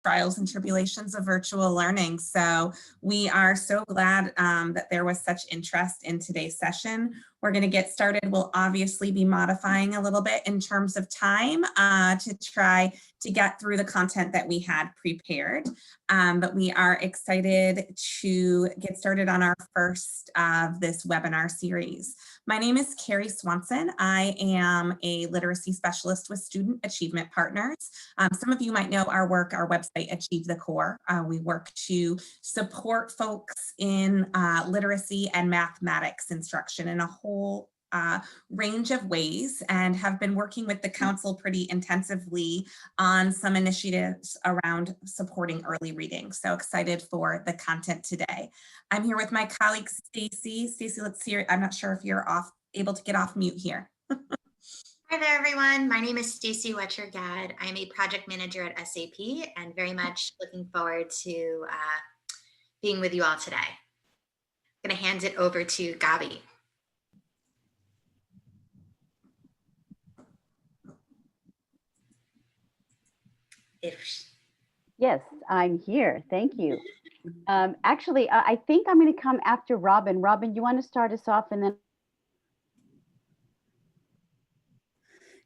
trials and tribulations of virtual learning. So we are so glad that there was such interest in today's session. We're going to get started. We'll obviously be modifying a little bit in terms of time to try to get through the content that we had prepared. But we are excited to get started on our first of this webinar series. My name is Carrie Swanson. I am a literacy specialist with Student Achievement Partners. Some of you might know our work, our website, Achieve the Core. We work to support folks in literacy and mathematics instruction in a whole range of ways, and have been working with the council pretty intensively on some initiatives around supporting early reading. So excited for the content today. I'm here with my colleague, Stacy. Stacy, let's hear. I'm not sure if you're able to get off mute here. Hi there, everyone. My name is Stacy Wetcher-Gadd. I'm a project manager at SAP and very much looking forward to being with you all today. I'm going to hand it over to Gabi. Yes, I'm here. Thank you. Actually, I think I'm going to come after Robin. Robin, you want to start us off and then?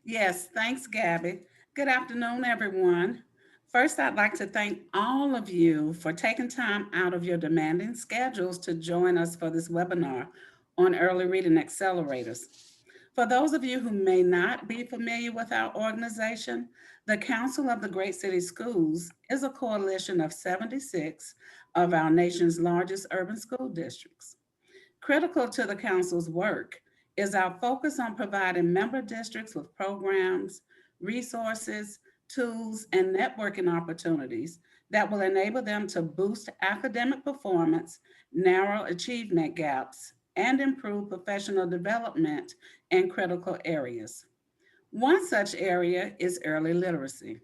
Yes, thanks, Gabby. Good afternoon, everyone. First, I'd like to thank all of you for taking time out of your demanding schedules to join us for this webinar on early reading accelerators. For those of you who may not be familiar with our organization, the Council of the Great City Schools is a coalition of 76 of our nation's largest urban school districts. Critical to the Council's work is our focus on providing member districts with programs, resources, tools, and networking opportunities that will enable them to boost academic performance, narrow achievement gaps, and improve professional development in critical areas. One such area is early literacy.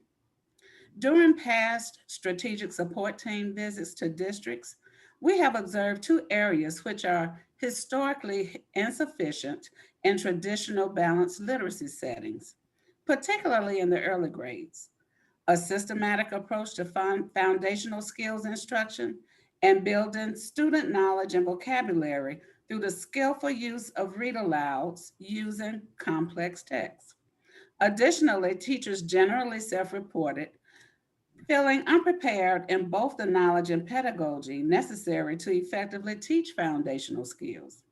During past strategic support team visits to districts, we have observed two areas which are historically insufficient in traditional balanced literacy settings, particularly in the early grades: a systematic approach to foundational skills instruction and building student knowledge and vocabulary through the skillful use of read-alouds using complex text. Additionally, teachers generally self-reported feeling unprepared in both the knowledge and pedagogy necessary to effectively teach foundational skills.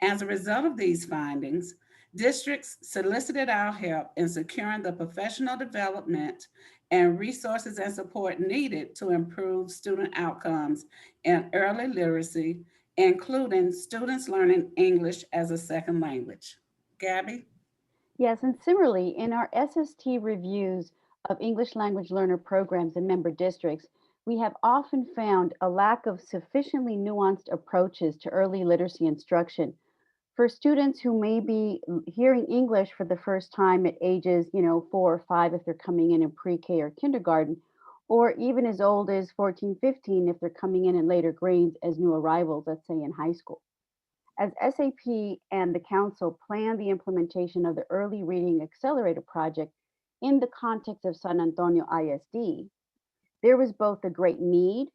As a result of these findings, districts solicited our help in securing the professional development and resources and support needed to improve student outcomes in early literacy, including students learning English as a second language. Gabby? Yes, and similarly, in our SST reviews of English language learner programs in member districts, we have often found a lack of sufficiently nuanced approaches to early literacy instruction for students who may be hearing English for the first time at ages, 4 or 5 if they're coming in pre-K or kindergarten, or even as old as 14, 15 if they're coming in later grades as new arrivals, let's say in high school. As SAP and the Council plan the implementation of the Early Reading Accelerator project in the context of San Antonio ISD, there was both a great need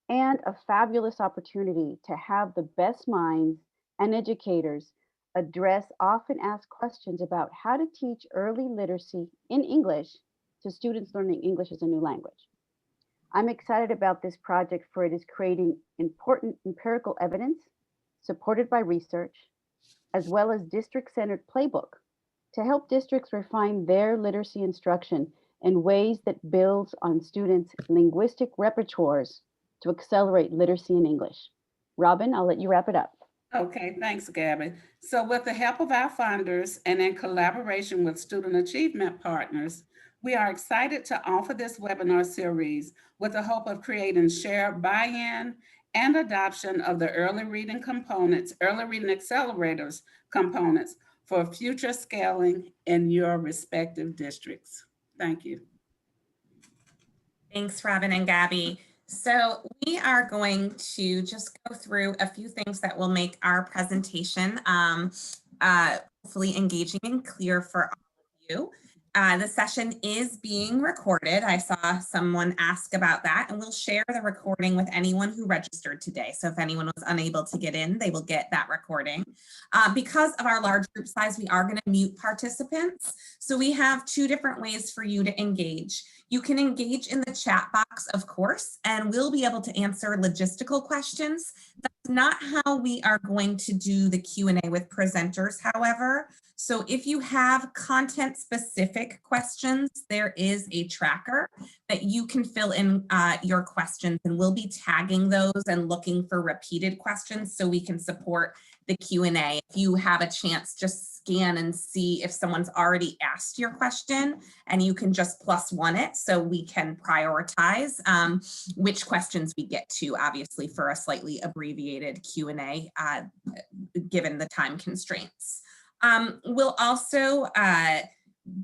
and a fabulous opportunity to have the best minds and educators address often asked questions about how to teach early literacy in English to students learning English as a new language. I'm excited about this project for it is creating important empirical evidence supported by research, as well as district-centered playbook to help districts refine their literacy instruction in ways that builds on students' linguistic repertoires to accelerate literacy in English. Robin, I'll let you wrap it up. Okay, thanks, Gabby. So with the help of our funders and in collaboration with Student Achievement Partners, we are excited to offer this webinar series with the hope of creating shared buy-in and adoption of the early reading components, early reading accelerators components for future scaling in your respective districts. Thank you. Thanks, Robin and Gabby. So we are going to just go through a few things that will make our presentation hopefully engaging and clear for all of you. The session is being recorded. I saw someone ask about that, and we'll share the recording with anyone who registered today. So if anyone was unable to get in, they will get that recording. Because of our large group size, we are going to mute participants. So we have two different ways for you to engage. You can engage in the chat box, of course, and we'll be able to answer logistical questions. That's not how we are going to do the Q&A with presenters, however. So if you have content specific questions, there is a tracker that you can fill in your questions, and we'll be tagging those and looking for repeated questions so we can support the Q&A. If you have a chance, just scan and see if someone's already asked your question, and you can just +1 it so we can prioritize which questions we get to, obviously for a slightly abbreviated Q&A given the time constraints. We'll also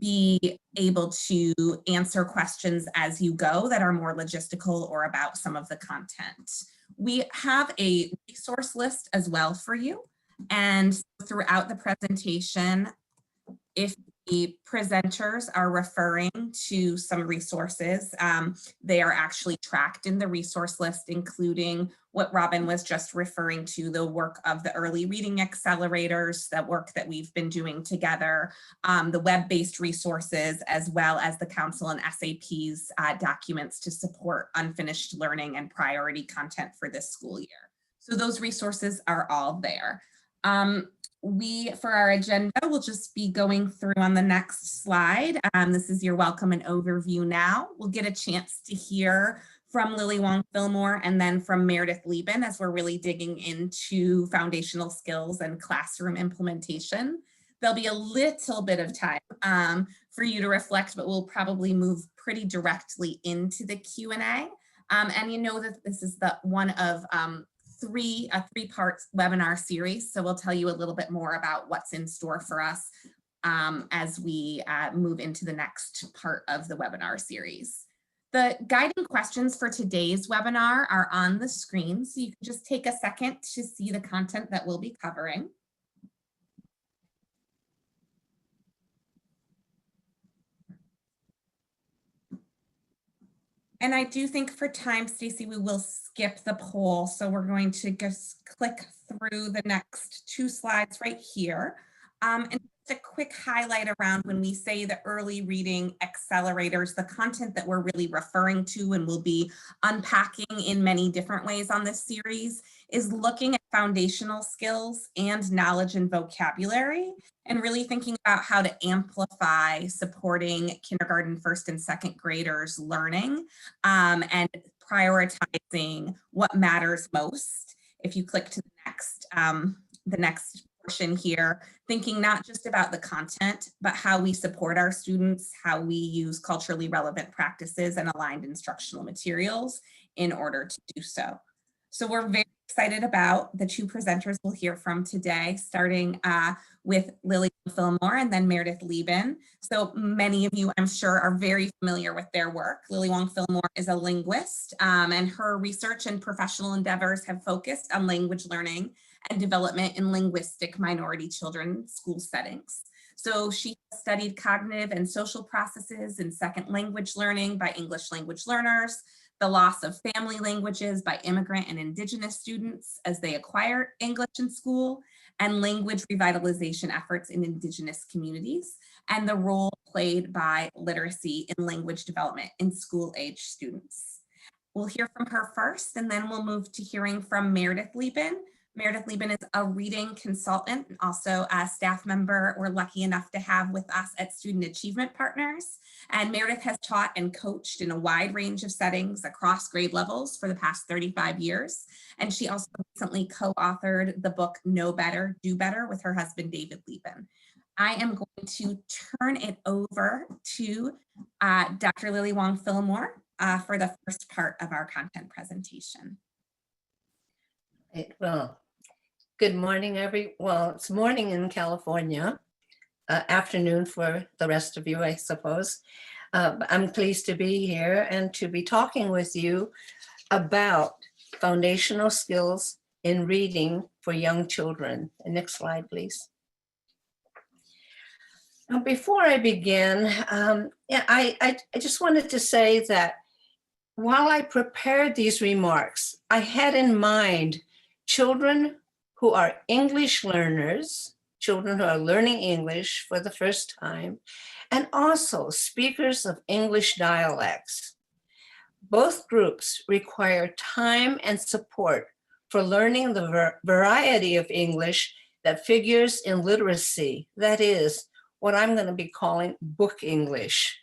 be able to answer questions as you go that are more logistical or about some of the content. We have a resource list as well for you. And throughout the presentation, if the presenters are referring to some resources, they are actually tracked in the resource list, including what Robin was just referring to, the work of the early reading accelerators, that work that we've been doing together, the web-based resources, as well as the Council and SAP's documents to support unfinished learning and priority content for this school year. So those resources are all there. For our agenda, we'll just be going through on the next slide. This is your welcome and overview now. We'll get a chance to hear from Lily Wong-Fillmore and then from Meredith Lieben as we're really digging into foundational skills and classroom implementation. There'll be a little bit of time for you to reflect, but we'll probably move pretty directly into the Q&A. And you know that this is the one of a three-part webinar series. So we'll tell you a little bit more about what's in store for us as we move into the next part of the webinar series. The guiding questions for today's webinar are on the screen, so you can just take a second to see the content that we'll be covering. And I do think for time, Stacy, we will skip the poll. So we're going to just click through the next 2 slides right here. And just a quick highlight around when we say the early reading accelerators, the content that we're really referring to and we'll be unpacking in many different ways on this series is looking at foundational skills and knowledge and vocabulary, and really thinking about how to amplify supporting kindergarten, first and second graders learning and prioritizing what matters most. If you click to the next portion here, thinking not just about the content, but how we support our students, how we use culturally relevant practices and aligned instructional materials in order to do so. So we're very excited about the 2 presenters we'll hear from today, starting with Lily Wong-Fillmore and then Meredith Lieben. So many of you, I'm sure, are very familiar with their work. Lily Wong-Fillmore is a linguist, and her research and professional endeavors have focused on language learning and development in linguistic minority children school settings. So she studied cognitive and social processes in second language learning by English language learners, the loss of family languages by immigrant and indigenous students as they acquire English in school, and language revitalization efforts in indigenous communities, and the role played by literacy in language development in school-age students. We'll hear from her first, and then we'll move to hearing from Meredith Lieben. Meredith Lieben is a reading consultant, also a staff member we're lucky enough to have with us at Student Achievement Partners. And Meredith has taught and coached in a wide range of settings across grade levels for the past 35 years. And she also recently co-authored the book Know Better, Do Better with her husband, David Lieben. I am going to turn it over to Dr. Lily Wong-Fillmore for the first part of our content presentation. Well, good morning, well, it's morning in California, afternoon for the rest of you, I suppose. I'm pleased to be here and to be talking with you about foundational skills in reading for young children. The next slide, please. Now, before I begin, I just wanted to say that while I prepared these remarks, I had in mind children who are English learners, children who are learning English for the first time, and also speakers of English dialects. Both groups require time and support for learning the variety of English that figures in literacy, that is, what I'm going to be calling book English.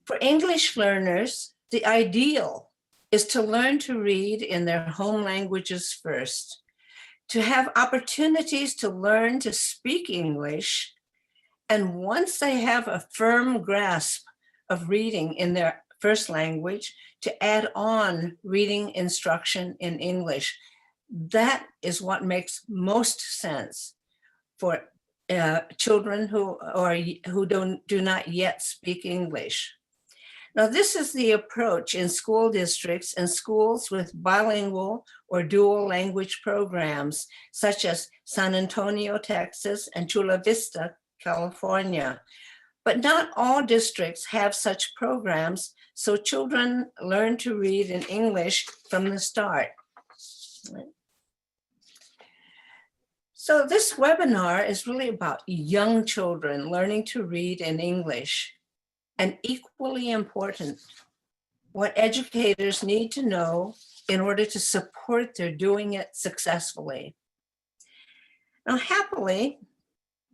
For English learners, the ideal is to learn to read in their home languages first, to have opportunities to learn to speak English, and once they have a firm grasp of reading in their first language, to add on reading instruction in English. That is what makes most sense for children who do not yet speak English. Now, this is the approach in school districts and schools with bilingual or dual language programs, such as San Antonio, Texas, and Chula Vista, California. But not all districts have such programs, so children learn to read in English from the start. So this webinar is really about young children learning to read in English, and equally important, what educators need to know in order to support their doing it successfully. Now, happily,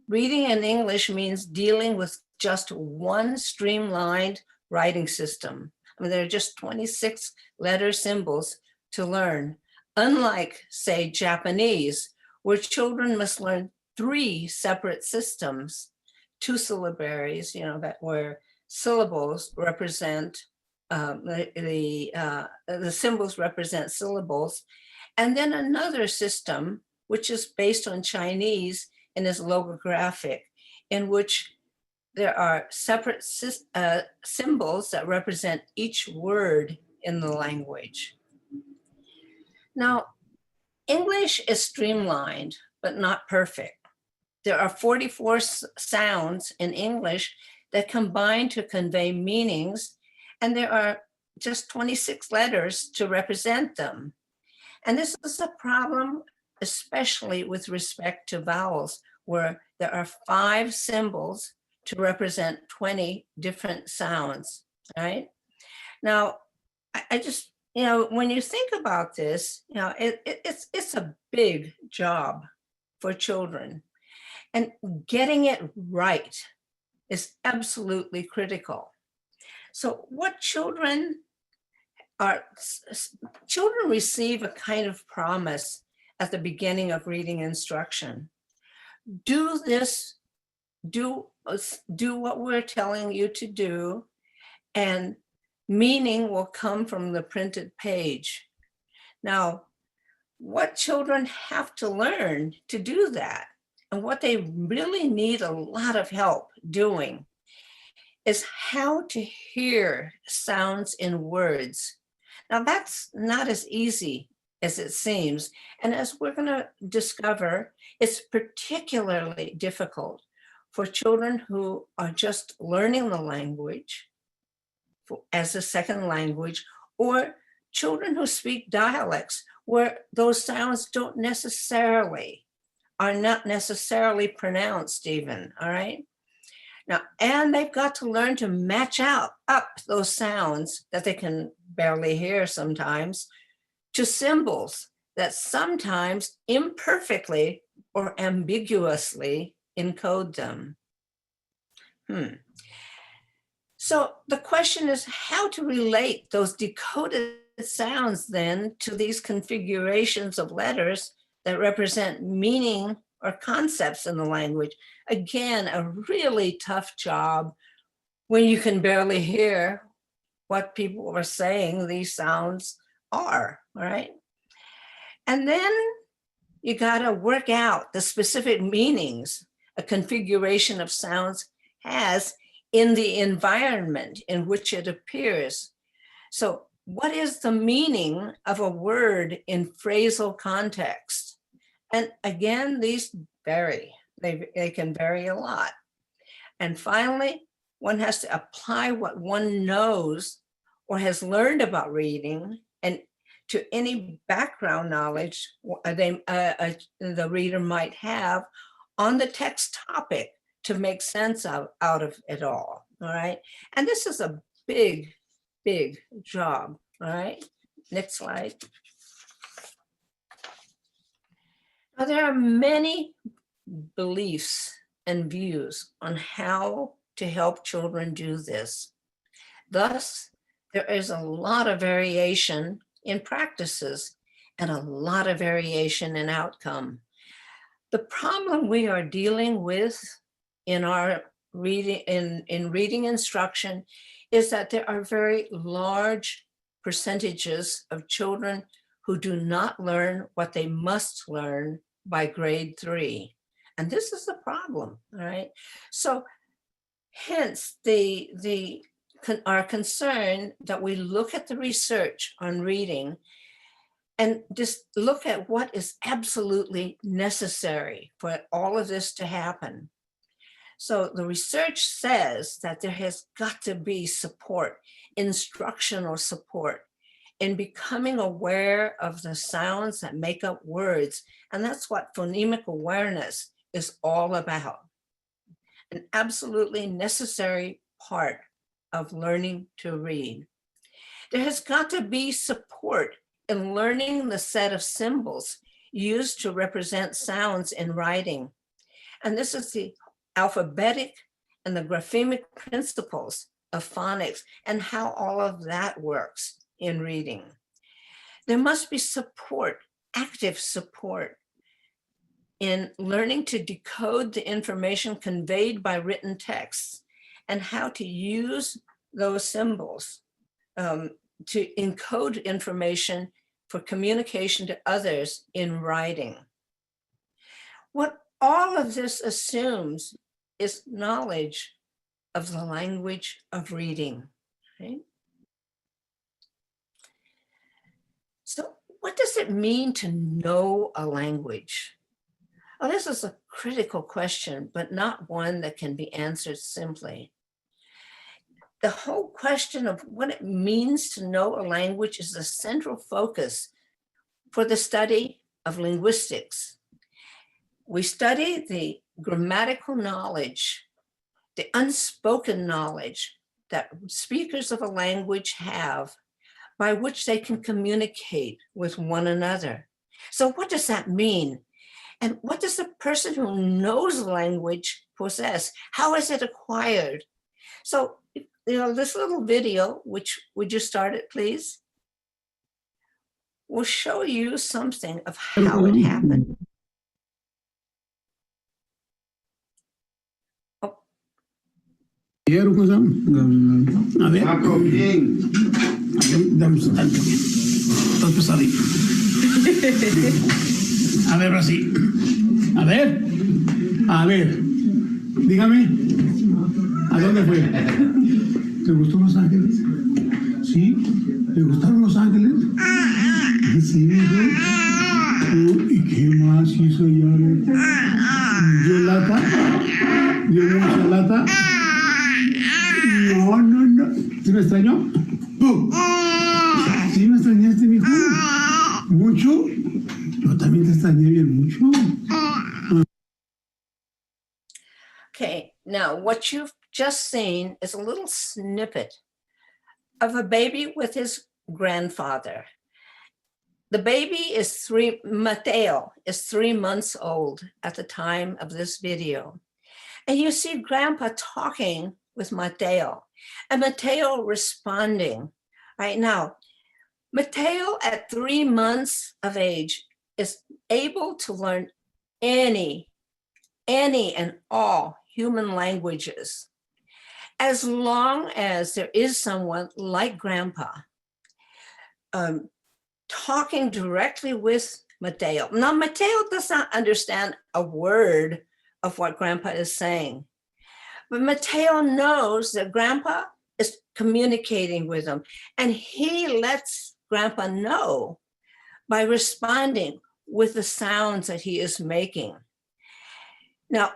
reading in English means dealing with just one streamlined writing system. I mean, there are just 26 letter symbols to learn, unlike, say, Japanese, where children must learn 3 separate systems, 2 syllabaries, where syllables represent, the symbols represent syllables, and then another system, which is based on Chinese and is logographic, in which there are separate symbols that represent each word in the language. Now, English is streamlined, but not perfect. There are 44 sounds in English that combine to convey meanings, and there are just 26 letters to represent them. And this is a problem, especially with respect to vowels, where there are 5 symbols to represent 20 different sounds, right? Now, I just, when you think about this, it's a big job for children, and getting it right is absolutely critical. So what children receive a kind of promise at the beginning of reading instruction. Do this, do what we're telling you to do, and meaning will come from the printed page. Now, what children have to learn to do that, and what they really need a lot of help doing, is how to hear sounds in words. Now, that's not as easy as it seems. And as we're going to discover, it's particularly difficult for children who are just learning the language as a second language, or children who speak dialects where those sounds are not necessarily pronounced even, all right? Now, and they've got to learn to match up those sounds that they can barely hear sometimes to symbols that sometimes imperfectly or ambiguously encode them. So the question is how to relate those decoded sounds then to these configurations of letters that represent meaning or concepts in the language. Again, a really tough job when you can barely hear what people are saying these sounds are, all right? And then you gotta work out the specific meanings a configuration of sounds has in the environment in which it appears. So what is the meaning of a word in phrasal context? And again, these vary. They can vary a lot. And finally, one has to apply what one knows or has learned about reading and to any background knowledge the reader might have on the text topic to make sense out of it all right? And this is a big, big job, all right? Next slide. Now, there are many beliefs and views on how to help children do this. Thus, there is a lot of variation in practices and a lot of variation in outcome. The problem we are dealing with in our reading in reading instruction is that there are very large percentages of children who do not learn what they must learn by grade 3. And this is the problem, all right? So hence our concern that we look at the research on reading and just look at what is absolutely necessary for all of this to happen. So the research says that there has got to be support, instructional support, in becoming aware of the sounds that make up words. And that's what phonemic awareness is all about. An absolutely necessary part of learning to read. There has got to be support in learning the set of symbols used to represent sounds in writing. And this is the alphabetic and the graphemic principles of phonics and how all of that works in reading. There must be support, active support, in learning to decode the information conveyed by written texts and how to use those symbols to encode information for communication to others in writing. What all of this assumes is knowledge of the language of reading, right? So what does it mean to know a language? Well, this is a critical question, but not one that can be answered simply. The whole question of what it means to know a language is the central focus for the study of linguistics. We study the grammatical knowledge, the unspoken knowledge that speakers of a language have by which they can communicate with one another. So what does that mean? And what does the person who knows language possess? How is it acquired? So, this little video, which would you start it, please? Will show you something of how it happened. Oh. A ver. A ver, ahora sí. A ver, dígame, ¿a dónde fue? ¿Te gustó Los Ángeles? ¿Sí? ¿Te gustaron Los Ángeles? Sí, ¿y qué más hizo ya? ¿Dio lata? ¿Dio mucha lata? No. ¿Sí me extrañó? ¿Sí me extrañaste, mijo? ¿Mucho? Yo también te extrañé bien mucho. Okay, now what you've just seen is a little snippet of a baby with his grandfather. The baby is Mateo is 3 months old at the time of this video. And you see Grandpa talking with Mateo and Mateo responding. Right now, Mateo at 3 months of age is able to learn any and all human languages, as long as there is someone like Grandpa talking directly with Mateo. Now, Mateo does not understand a word of what Grandpa is saying, but Mateo knows that Grandpa is communicating with him, and he lets Grandpa know by responding with the sounds that he is making. Now,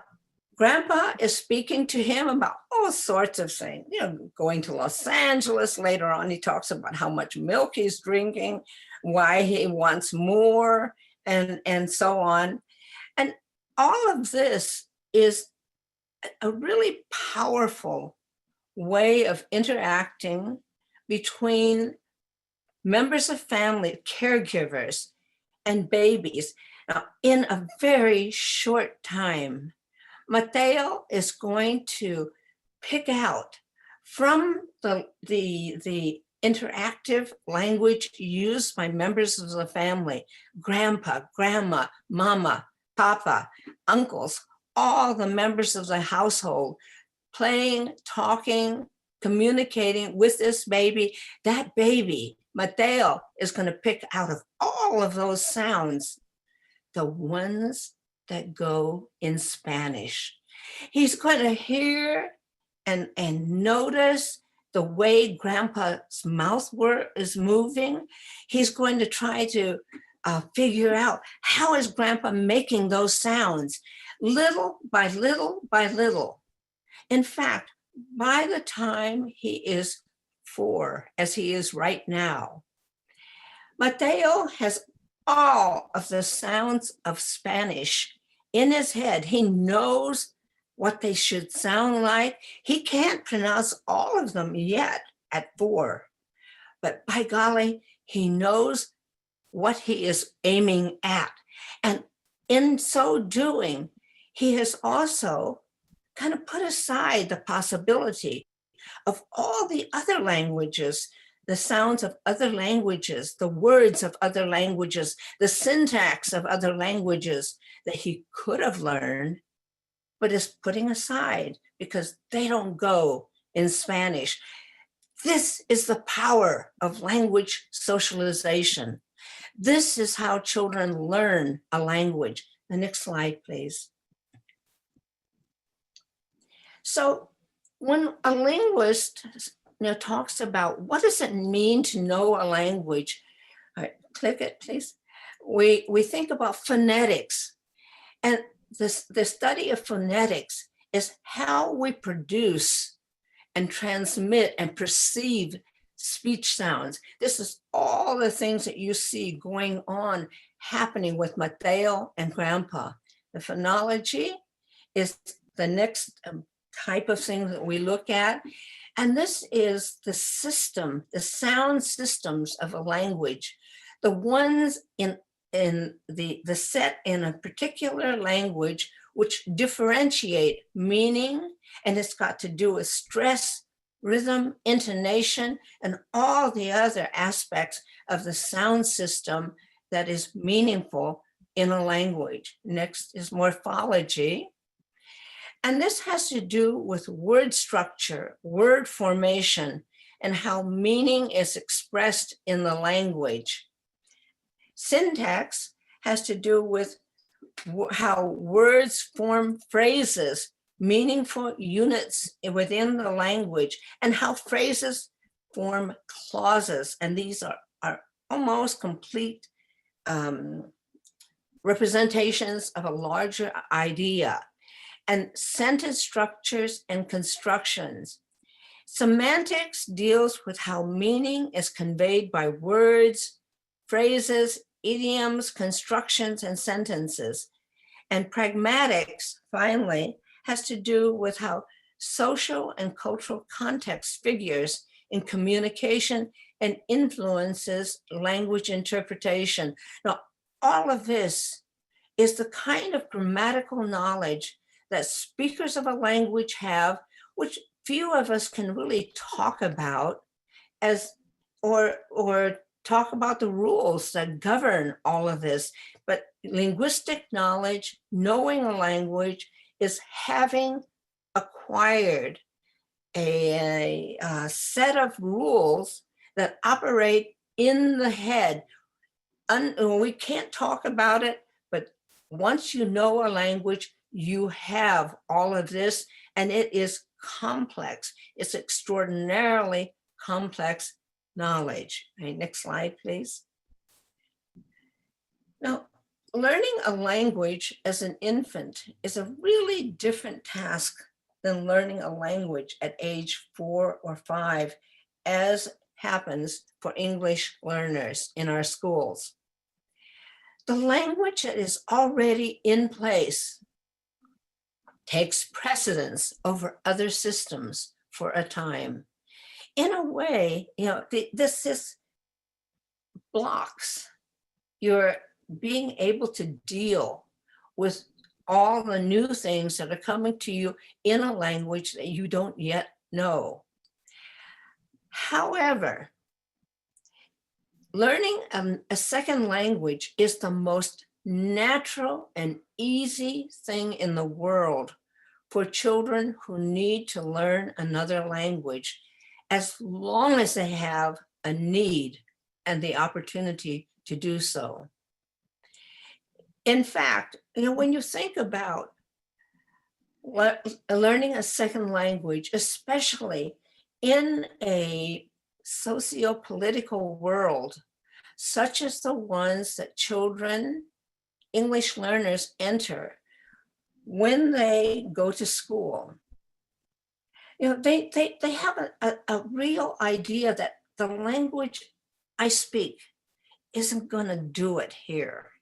Grandpa is speaking to him about all sorts of things, going to Los Angeles. Later on, he talks about how much milk he's drinking, why he wants more, and so on. And all of this is a really powerful way of interacting between members of family, caregivers, and babies. Now, in a very short time, Mateo is going to pick out from the interactive language used by members of the family, grandpa, grandma, mama, papa, uncles, all the members of the household, playing, talking, communicating with this baby. That baby, Mateo, is going to pick out of all of those sounds the ones that go in Spanish. He's going to hear and notice the way grandpa's mouth is moving. He's going to try to figure out how is grandpa making those sounds, little by little by little. In fact, by the time he is 4, as he is right now, Mateo has all of the sounds of Spanish in his head. He knows what they should sound like. He can't pronounce all of them yet at 4, but by golly, he knows what he is aiming at. And in so doing, he has also kind of put aside the possibility of all the other languages, the sounds of other languages, the words of other languages, the syntax of other languages that he could have learned, but is putting aside because they don't go in Spanish. This is the power of language socialization. This is how children learn a language. The next slide, please. So when a linguist talks about what does it mean to know a language, all right, click it, please. We think about phonetics. And the study of phonetics is how we produce and transmit and perceive speech sounds. This is all the things that you see going on, happening with Mateo and Grandpa. The phonology is the next type of thing that we look at. And this is the system, the sound systems of a language, the ones in the set in a particular language which differentiate meaning, and it's got to do with stress, rhythm, intonation, and all the other aspects of the sound system that is meaningful in a language. Next is morphology. And this has to do with word structure, word formation, and how meaning is expressed in the language. Syntax has to do with how words form phrases, meaningful units within the language, and how phrases form clauses. And these are almost complete representations of a larger idea. And sentence structures and constructions. Semantics deals with how meaning is conveyed by words, phrases, idioms, constructions, and sentences. And pragmatics, finally, has to do with how social and cultural context figures in communication and influences language interpretation. Now, all of this is the kind of grammatical knowledge that speakers of a language have, which few of us can really talk about or talk about the rules that govern all of this. But linguistic knowledge, knowing a language, is having acquired a set of rules that operate in the head. We can't talk about it, but once you know a language, you have all of this, and it is complex. It's extraordinarily complex knowledge. Right, next slide, please. Now, learning a language as an infant is a really different task than learning a language at age 4 or 5, as happens for English learners in our schools. The language that is already in place takes precedence over other systems for a time. In a way, this blocks your being able to deal with all the new things that are coming to you in a language that you don't yet know. However, learning a second language is the most natural and easy thing in the world for children who need to learn another language, as long as they have a need and the opportunity to do so. In fact, when you think about learning a second language, especially in a socio-political world, such as the ones that children, English learners enter when they go to school, they have a real idea that the language I speak isn't going to do it here.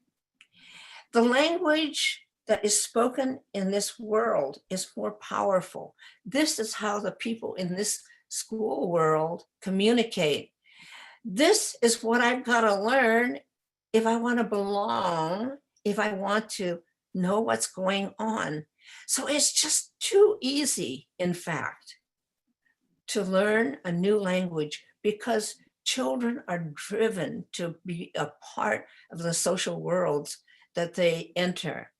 The language that is spoken in this world is more powerful. This is how the people in this school world communicate. This is what I've got to learn if I want to belong, if I want to know what's going on. So it's just too easy, in fact, to learn a new language because children are driven to be a part of the social worlds that they enter.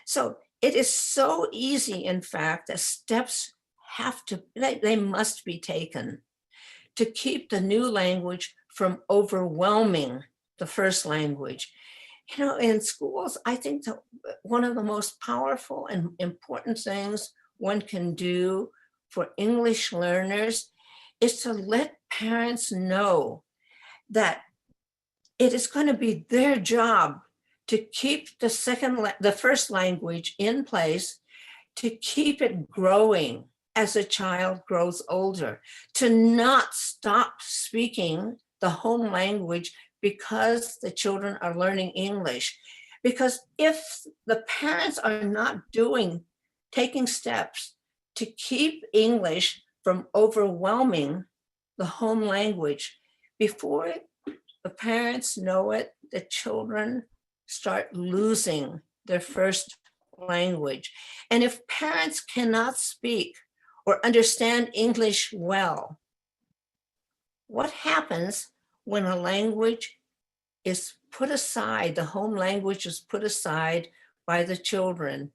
So it is so easy, in fact, that steps they must be taken to keep the new language from overwhelming the first language. In schools, I think that one of the most powerful and important things one can do for English learners is to let parents know that it is going to be their job to keep the first language in place, to keep it growing as a child grows older, to not stop speaking the home language because the children are learning English. Because if the parents are not taking steps to keep English from overwhelming the home language, before the parents know it, the children start losing their first language. And if parents cannot speak or understand English well, what happens when a language is put aside, the home language is put aside by the children,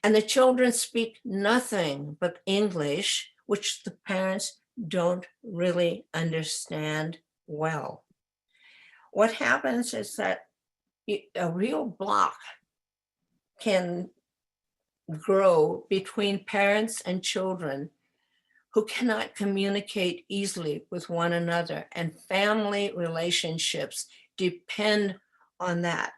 and the children speak nothing but English, which the parents don't really understand well? What happens is that a real block can grow between parents and children who cannot communicate easily with one another, and family relationships depend on that.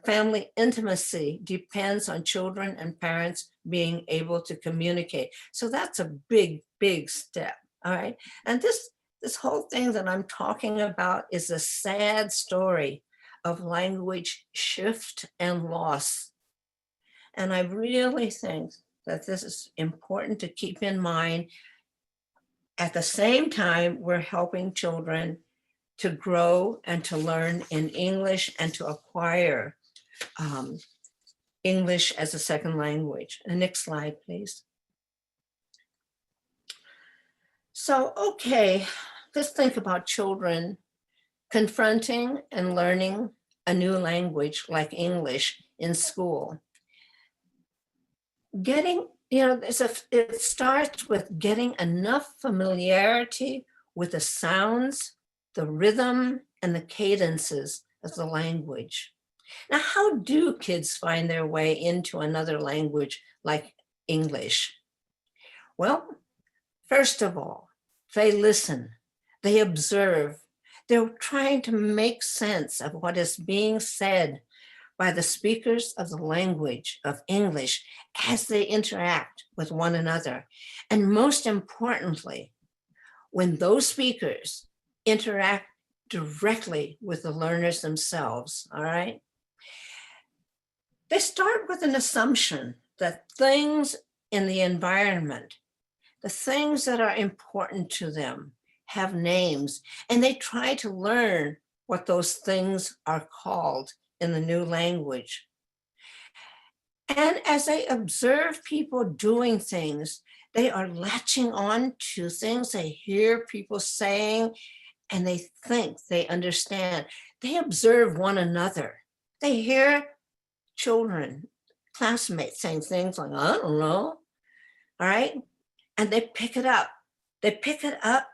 Family intimacy depends on children and parents being able to communicate. So that's a big, big step. All right. And this whole thing that I'm talking about is a sad story of language shift and loss. And I really think that this is important to keep in mind. At the same time, we're helping children to grow and to learn in English and to acquire English as a second language. The next slide, please. So, okay, let's think about children confronting and learning a new language like English in school. It starts with getting enough familiarity with the sounds, the rhythm, and the cadences of the language. Now, how do kids find their way into another language like English? Well, first of all, they listen, they observe, they're trying to make sense of what is being said by the speakers of the language of English as they interact with one another. And most importantly, when those speakers interact directly with the learners themselves, all right? They start with an assumption that things in the environment, the things that are important to them, have names, and they try to learn what those things are called in the new language. And as they observe people doing things, they are latching on to things they hear people saying, and they think they understand. They observe one another. They hear children, classmates saying things like, I don't know, all right? And they pick it up. They pick it up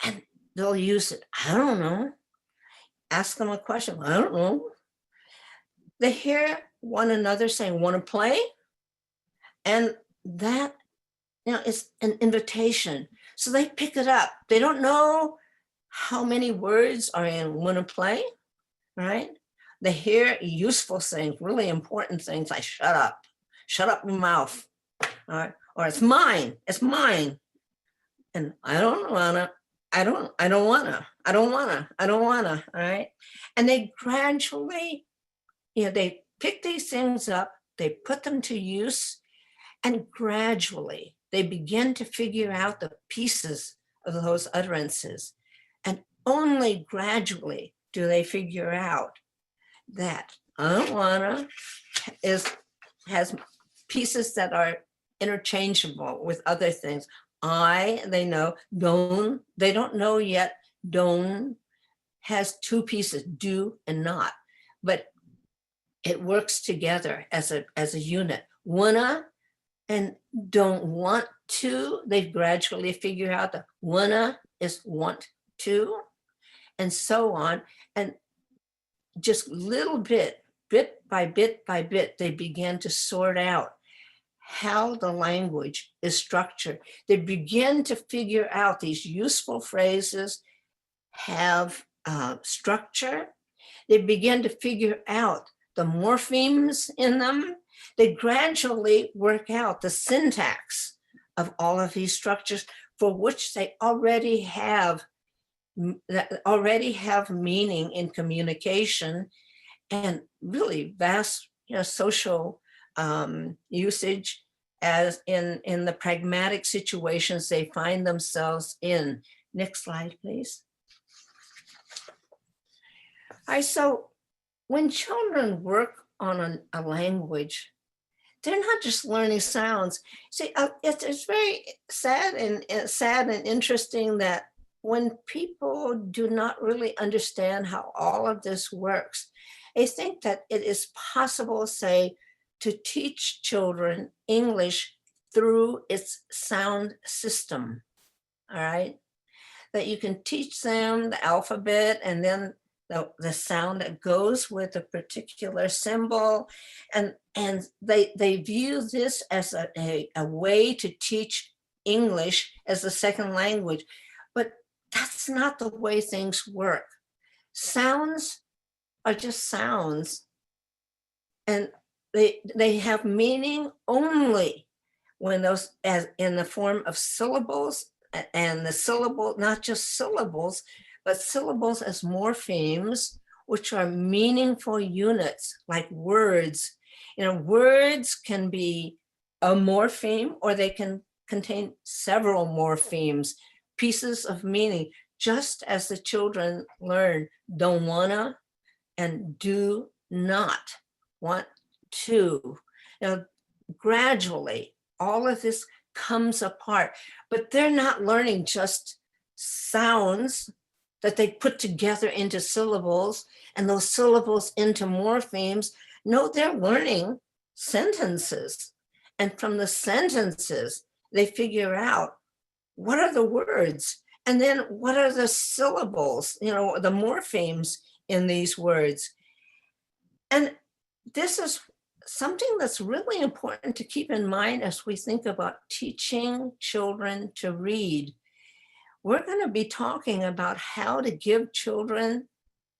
and they'll use it. I don't know. Ask them a question. I don't know. They hear one another saying, want to play? And that, is an invitation. So they pick it up. They don't know how many words are in want to play, right? They hear useful things, really important things like shut up your mouth, all right? Or it's mine, and I don't wanna, all right? And they gradually, they pick these things up, they put them to use, and gradually they begin to figure out the pieces of those utterances. And only gradually do they figure out that I don't wanna has pieces that are interchangeable with other things. They know. Don't, they don't know yet. Don't has two pieces, do and not, but it works together as a unit. Wanna and don't want to, they gradually figure out that wanna is want to, and so on. And just little bit by bit, they began to sort out how the language is structured. They begin to figure out these useful phrases have structure. They begin to figure out the morphemes in them. They gradually work out the syntax of all of these structures for which they already have meaning in communication and really vast social usage as in the pragmatic situations they find themselves in. Next slide, please. All right, so when children work on a language, they're not just learning sounds. See, it's very sad and interesting that when people do not really understand how all of this works, they think that it is possible, say, to teach children English through its sound system, all right? That you can teach them the alphabet and then the sound that goes with a particular symbol. And they view this as a way to teach English as a second language. But that's not the way things work. Sounds are just sounds. And they have meaning only when those, as in the form of syllables, and the syllable, not just syllables, but syllables as morphemes, which are meaningful units like words. Words can be a morpheme or they can contain several morphemes, pieces of meaning, just as the children learn don't wanna and do not want to. Gradually, all of this comes apart, but they're not learning just sounds that they put together into syllables and those syllables into morphemes. No, they're learning sentences. And from the sentences, they figure out what are the words and then what are the syllables, the morphemes in these words. And this is something that's really important to keep in mind as we think about teaching children to read. We're going to be talking about how to give children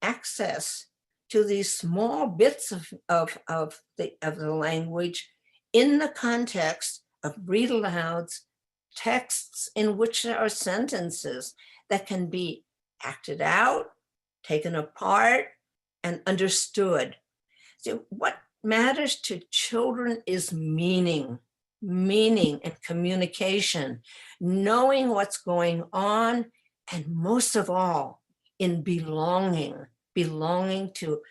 access to these small bits of the language in the context of read alouds, texts in which there are sentences that can be acted out, taken apart, and understood. So what matters to children is meaning and communication, knowing what's going on, and most of all, in belonging to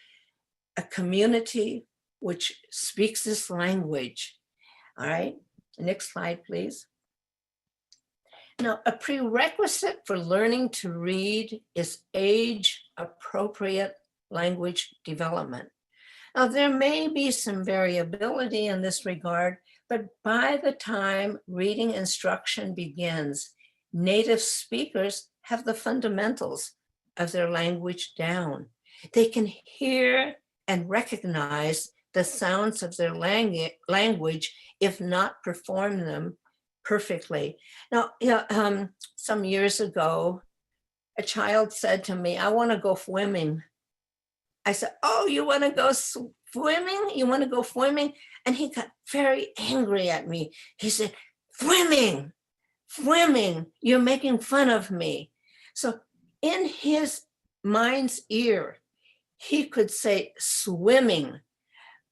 a community which speaks this language. All right, next slide, please. Now, a prerequisite for learning to read is age-appropriate language development. Now, there may be some variability in this regard, but by the time reading instruction begins, native speakers have the fundamentals of their language down. They can hear and recognize the sounds of their language, if not perform them perfectly. Now, some years ago, a child said to me, "I want to go swimming." I said, "Oh, you want to go swimming? You want to go swimming?" And he got very angry at me. He said, "Swimming, you're making fun of me." So in his mind's ear, he could say swimming,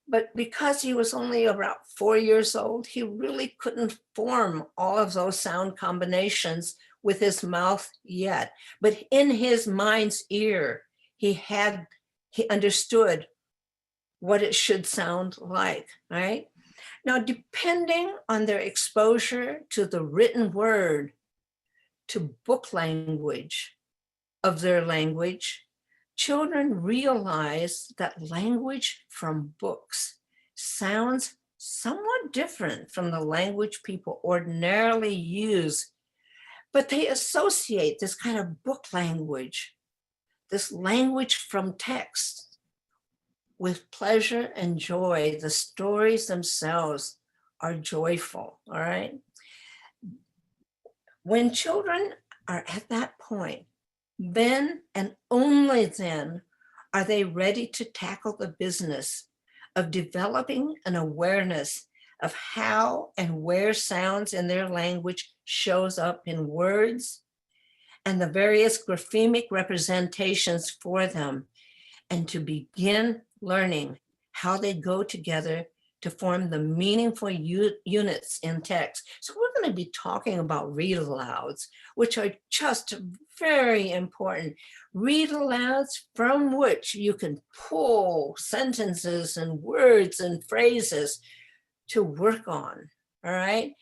but because he was only about 4 years old, he really couldn't form all of those sound combinations with his mouth yet. But in his mind's ear, he understood what it should sound like, right? Now, depending on their exposure to the written word, to book language of their language, children realize that language from books sounds somewhat different from the language people ordinarily use, but they associate this kind of book language, this language from text, with pleasure and joy. The stories themselves are joyful, all right? When children are at that point, then and only then are they ready to tackle the business of developing an awareness of how and where sounds in their language shows up in words and the various graphemic representations for them, and to begin learning how they go together to form the meaningful units in text. So we're going to be talking about read alouds, which are just very important. Read alouds from which you can pull sentences and words and phrases to work on, all right?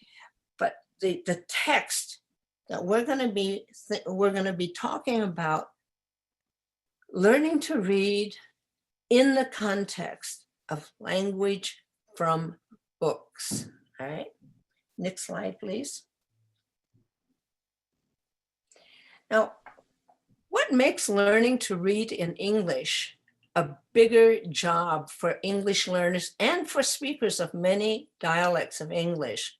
But the text that we're going to be talking about, learning to read in the context of language from books. All right, next slide, please. Now, what makes learning to read in English a bigger job for English learners and for speakers of many dialects of English?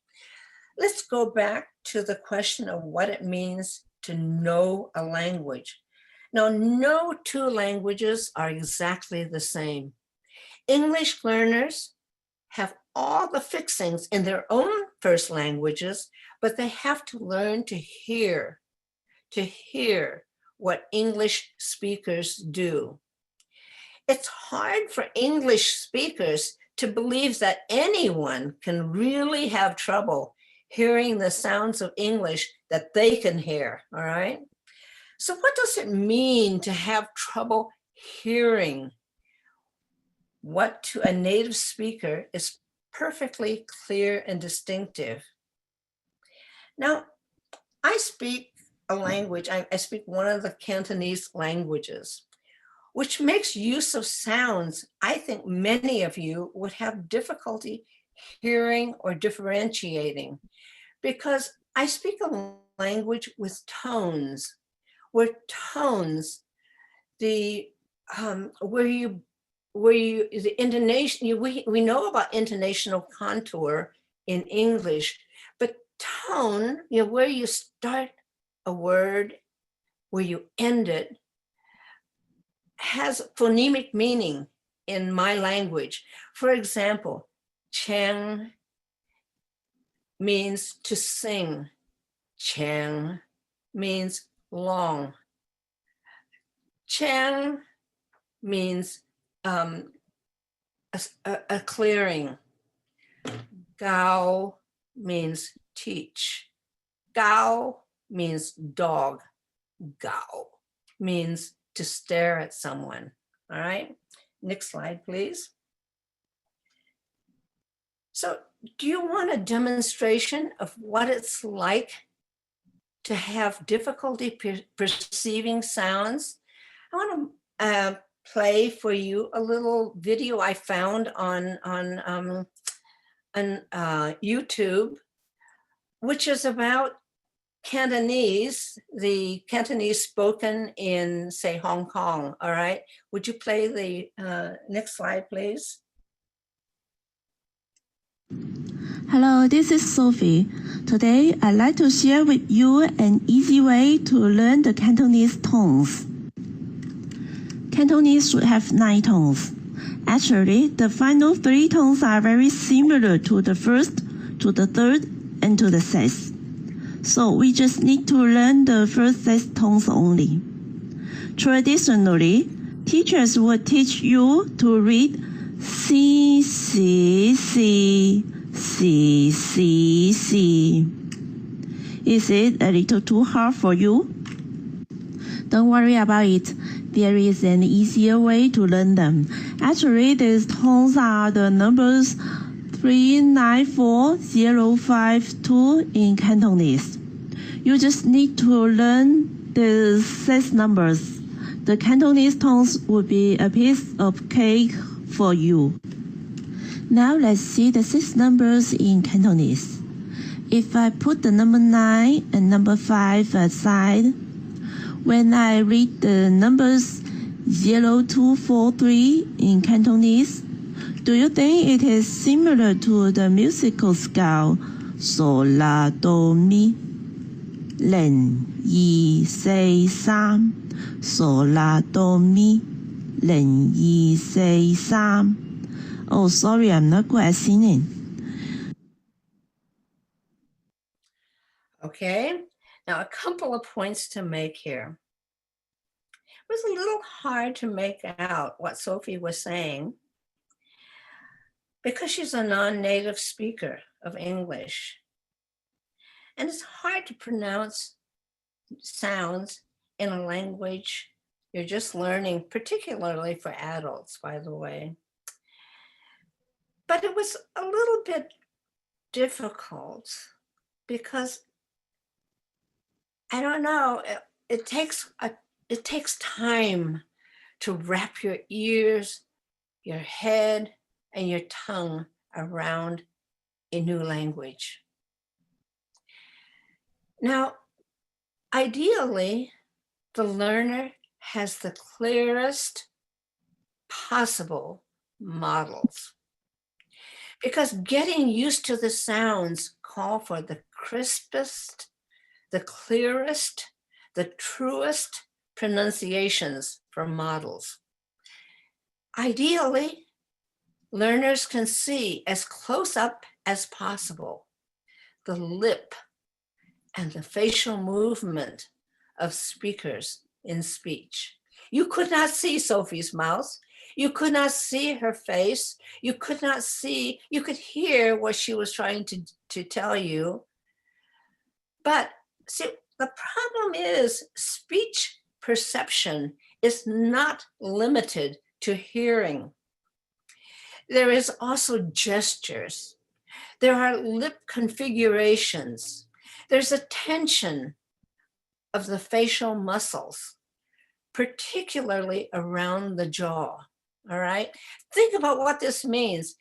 Let's go back to the question of what it means to know a language. Now, no two languages are exactly the same. English learners have all the fixings in their own first languages, but they have to learn to hear what English speakers do. It's hard for English speakers to believe that anyone can really have trouble hearing the sounds of English that they can hear, all right? So what does it mean to have trouble hearing what to a native speaker is perfectly clear and distinctive? Now, I speak a language, I speak one of the Cantonese languages, which makes use of sounds I think many of you would have difficulty hearing or differentiating, because I speak a language with tones, where tones, the the intonation, we know about intonational contour in English, but tone, where you start a word, where you end it, has phonemic meaning in my language. For example, chang means to sing. Chang means long. Chang means a clearing. Gao means teach. Gao means dog. Gao means to stare at someone. All right, next slide, please. So do you want a demonstration of what it's like to have difficulty perceiving sounds? I want to play for you a little video I found on YouTube, which is about Cantonese, the Cantonese spoken in, say, Hong Kong. All right, would you play the next slide, please? Hello, this is Sophie. Today, I'd like to share with you an easy way to learn the Cantonese tones. Cantonese should have 9 tones. Actually, the final 3 tones are very similar to the first, to the third, and to the sixth. So we just need to learn the first 6 tones only. Traditionally, teachers would teach you to read C, C, C, C, C, C. Is it a little too hard for you? Don't worry about it. There is an easier way to learn them. Actually, these tones are the numbers 3, 9, 4, 0, 5, 2 in Cantonese. You just need to learn the 6 numbers. The Cantonese tones would be a piece of cake for you. Now let's see the 6 numbers in Cantonese. If I put the number 9 and number 5 aside, when I read the numbers 0, 2, 4, 3 in Cantonese, do you think it is similar to the musical scale So, La, Do, Mi? Ren, Yi, Sei, Sam. So, La, Do, Mi. Ren, Yi, Sei, Sam. Oh, sorry, I'm not good at singing. Okay, now a couple of points to make here. It was a little hard to make out what Sophie was saying because she's a non-native speaker of English. And it's hard to pronounce sounds in a language you're just learning, particularly for adults, by the way. But it was a little bit difficult because, I don't know, it takes time to wrap your ears, your head, and your tongue around a new language. Now, ideally, the learner has the clearest possible models, because getting used to the sounds call for the crispest, the clearest, the truest pronunciations from models. Ideally, learners can see as close up as possible the lip and the facial movement of speakers in speech. You could not see Sophie's mouth. You could not see her face. You could not see, you could hear what she was trying to tell you. But see, the problem is speech perception is not limited to hearing. There is also gestures. There are lip configurations. There's a tension of the facial muscles, particularly around the jaw, all right? Think about what this means.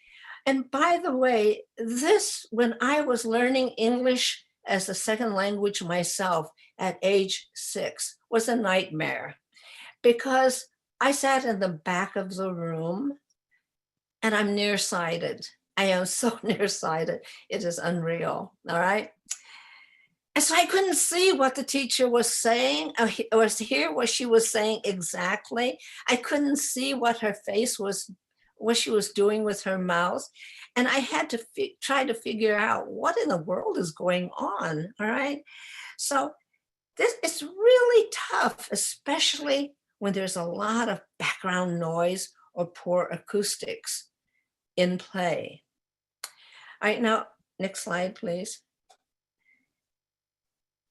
And by the way, this, when I was learning English as a second language myself at age 6, was a nightmare because I sat in the back of the room and I'm nearsighted. I am so nearsighted. It is unreal, all right? And so I couldn't see what the teacher was saying or hear what she was saying exactly. I couldn't see what her face was, what she was doing with her mouth. And I had to try to figure out what in the world is going on, all right? So it's really tough, especially when there's a lot of background noise or poor acoustics in play. All right, now, next slide, please.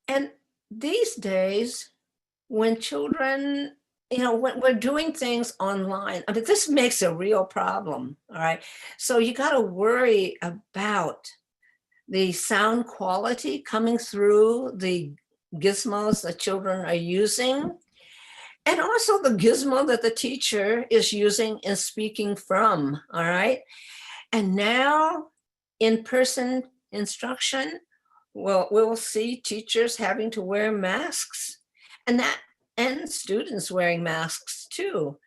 And these days, when children, when we're doing things online, I mean, this makes a real problem, all right? So you got to worry about the sound quality coming through the gizmos that children are using, and also the gizmo that the teacher is using and speaking from, all right? And now, in-person instruction, well, we'll see teachers having to wear masks and students wearing masks too,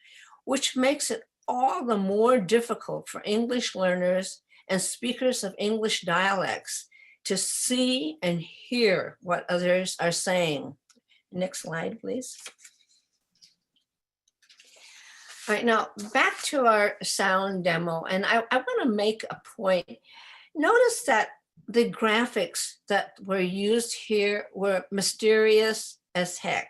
which makes it all the more difficult for English learners and speakers of English dialects to see and hear what others are saying. Next slide, please. All right, now back to our sound demo, and I want to make a point. Notice that the graphics that were used here were mysterious as heck.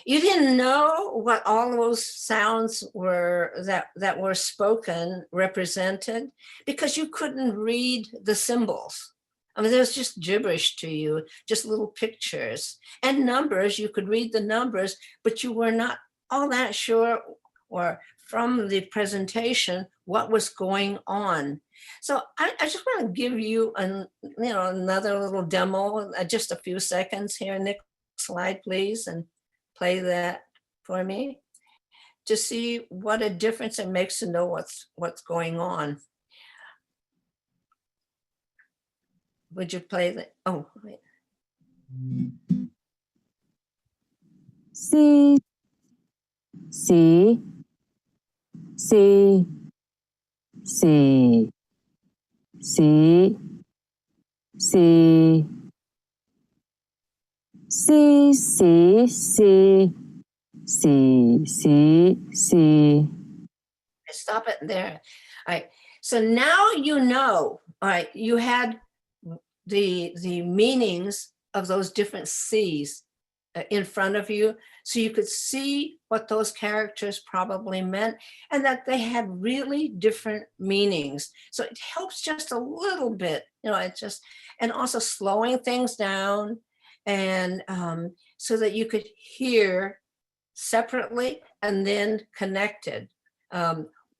You didn't know what all those sounds were that were spoken represented because you couldn't read the symbols. I mean, there's just gibberish to you, just little pictures and numbers. You could read the numbers, but you were not all that sure or from the presentation what was going on. So I just want to give you another little demo, just a few seconds here. Next slide, please, and play that for me to see what a difference it makes to know what's going on. Would you play that? Oh, wait. See, see, see, see, see, see, see, see, see, see, see, see. Stop it there. All right. So now you know, all right, you had the meanings of those different C's in front of you, so you could see what those characters probably meant and that they had really different meanings. So it helps just a little bit, and also slowing things down, and so that you could hear separately and then connected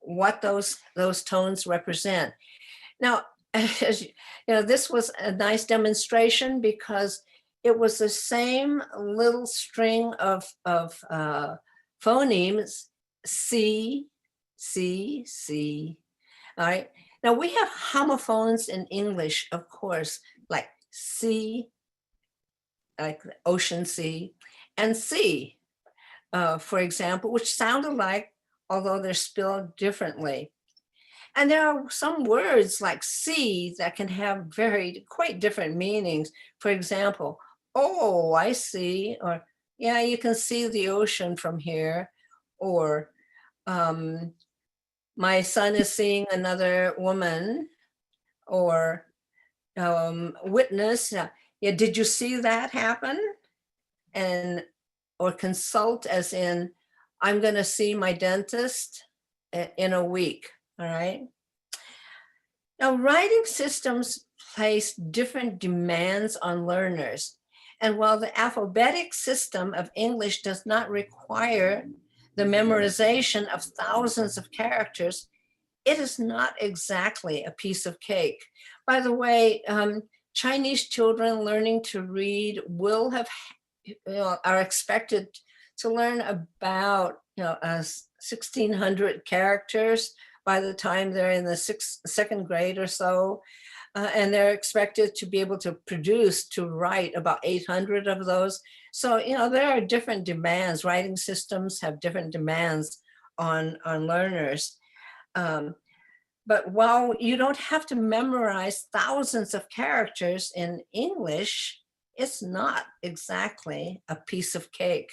what those tones represent. Now, as this was a nice demonstration because it was the same little string of phonemes, C, C, C. All right. Now we have homophones in English, of course, like C, like ocean sea, and C, for example, which sound alike, although they're spelled differently. And there are some words like see that can have quite different meanings. For example, oh, I see, or yeah, you can see the ocean from here, or my son is seeing another woman, or witness, yeah, did you see that happen? And or consult, as in, I'm going to see my dentist in a week. All right. Now, writing systems place different demands on learners. And while the alphabetic system of English does not require the memorization of thousands of characters, it is not exactly a piece of cake. By the way, Chinese children learning to read will have, are expected to learn about 1,600 characters by the time they're in the second grade or so. And they're expected to be able to write about 800 of those. So, there are different demands. Writing systems have different demands on learners. But while you don't have to memorize thousands of characters in English, it's not exactly a piece of cake.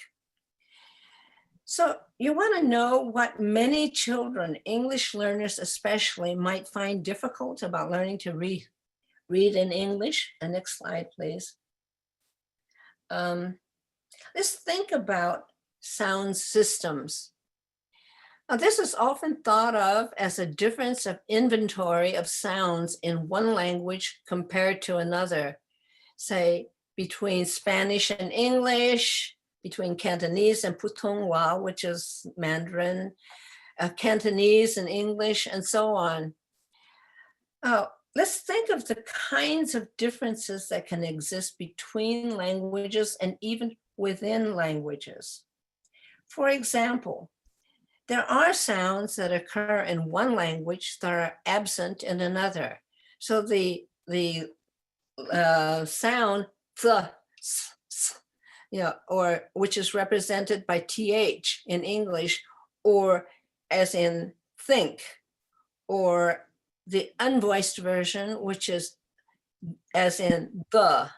So you want to know what many children, English learners especially, might find difficult about learning to read in English? And next slide, please. Let's think about sound systems. Now, this is often thought of as a difference of inventory of sounds in one language compared to another, say between Spanish and English, between Cantonese and Putonghua, which is Mandarin, Cantonese and English, and so on. Let's think of the kinds of differences that can exist between languages and even within languages. For example, there are sounds that occur in one language that are absent in another. So the sound th, or which is represented by th in English, or as in think, or the unvoiced version, which is as in the,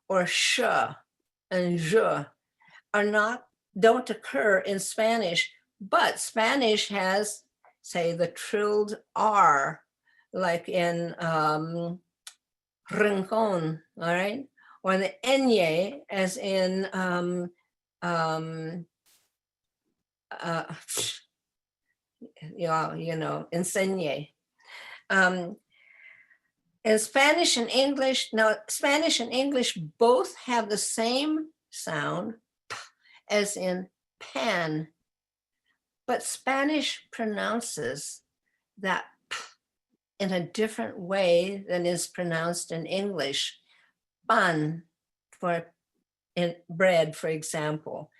or sh and je, don't occur in Spanish. But Spanish has, say, the trilled R, like in rincón, all right? Or the ñ, as in, enseñe. In Spanish and English, now Spanish and English both have the same sound as in pan. But Spanish pronounces that p in a different way than is pronounced in English. Pan, in bread, for example.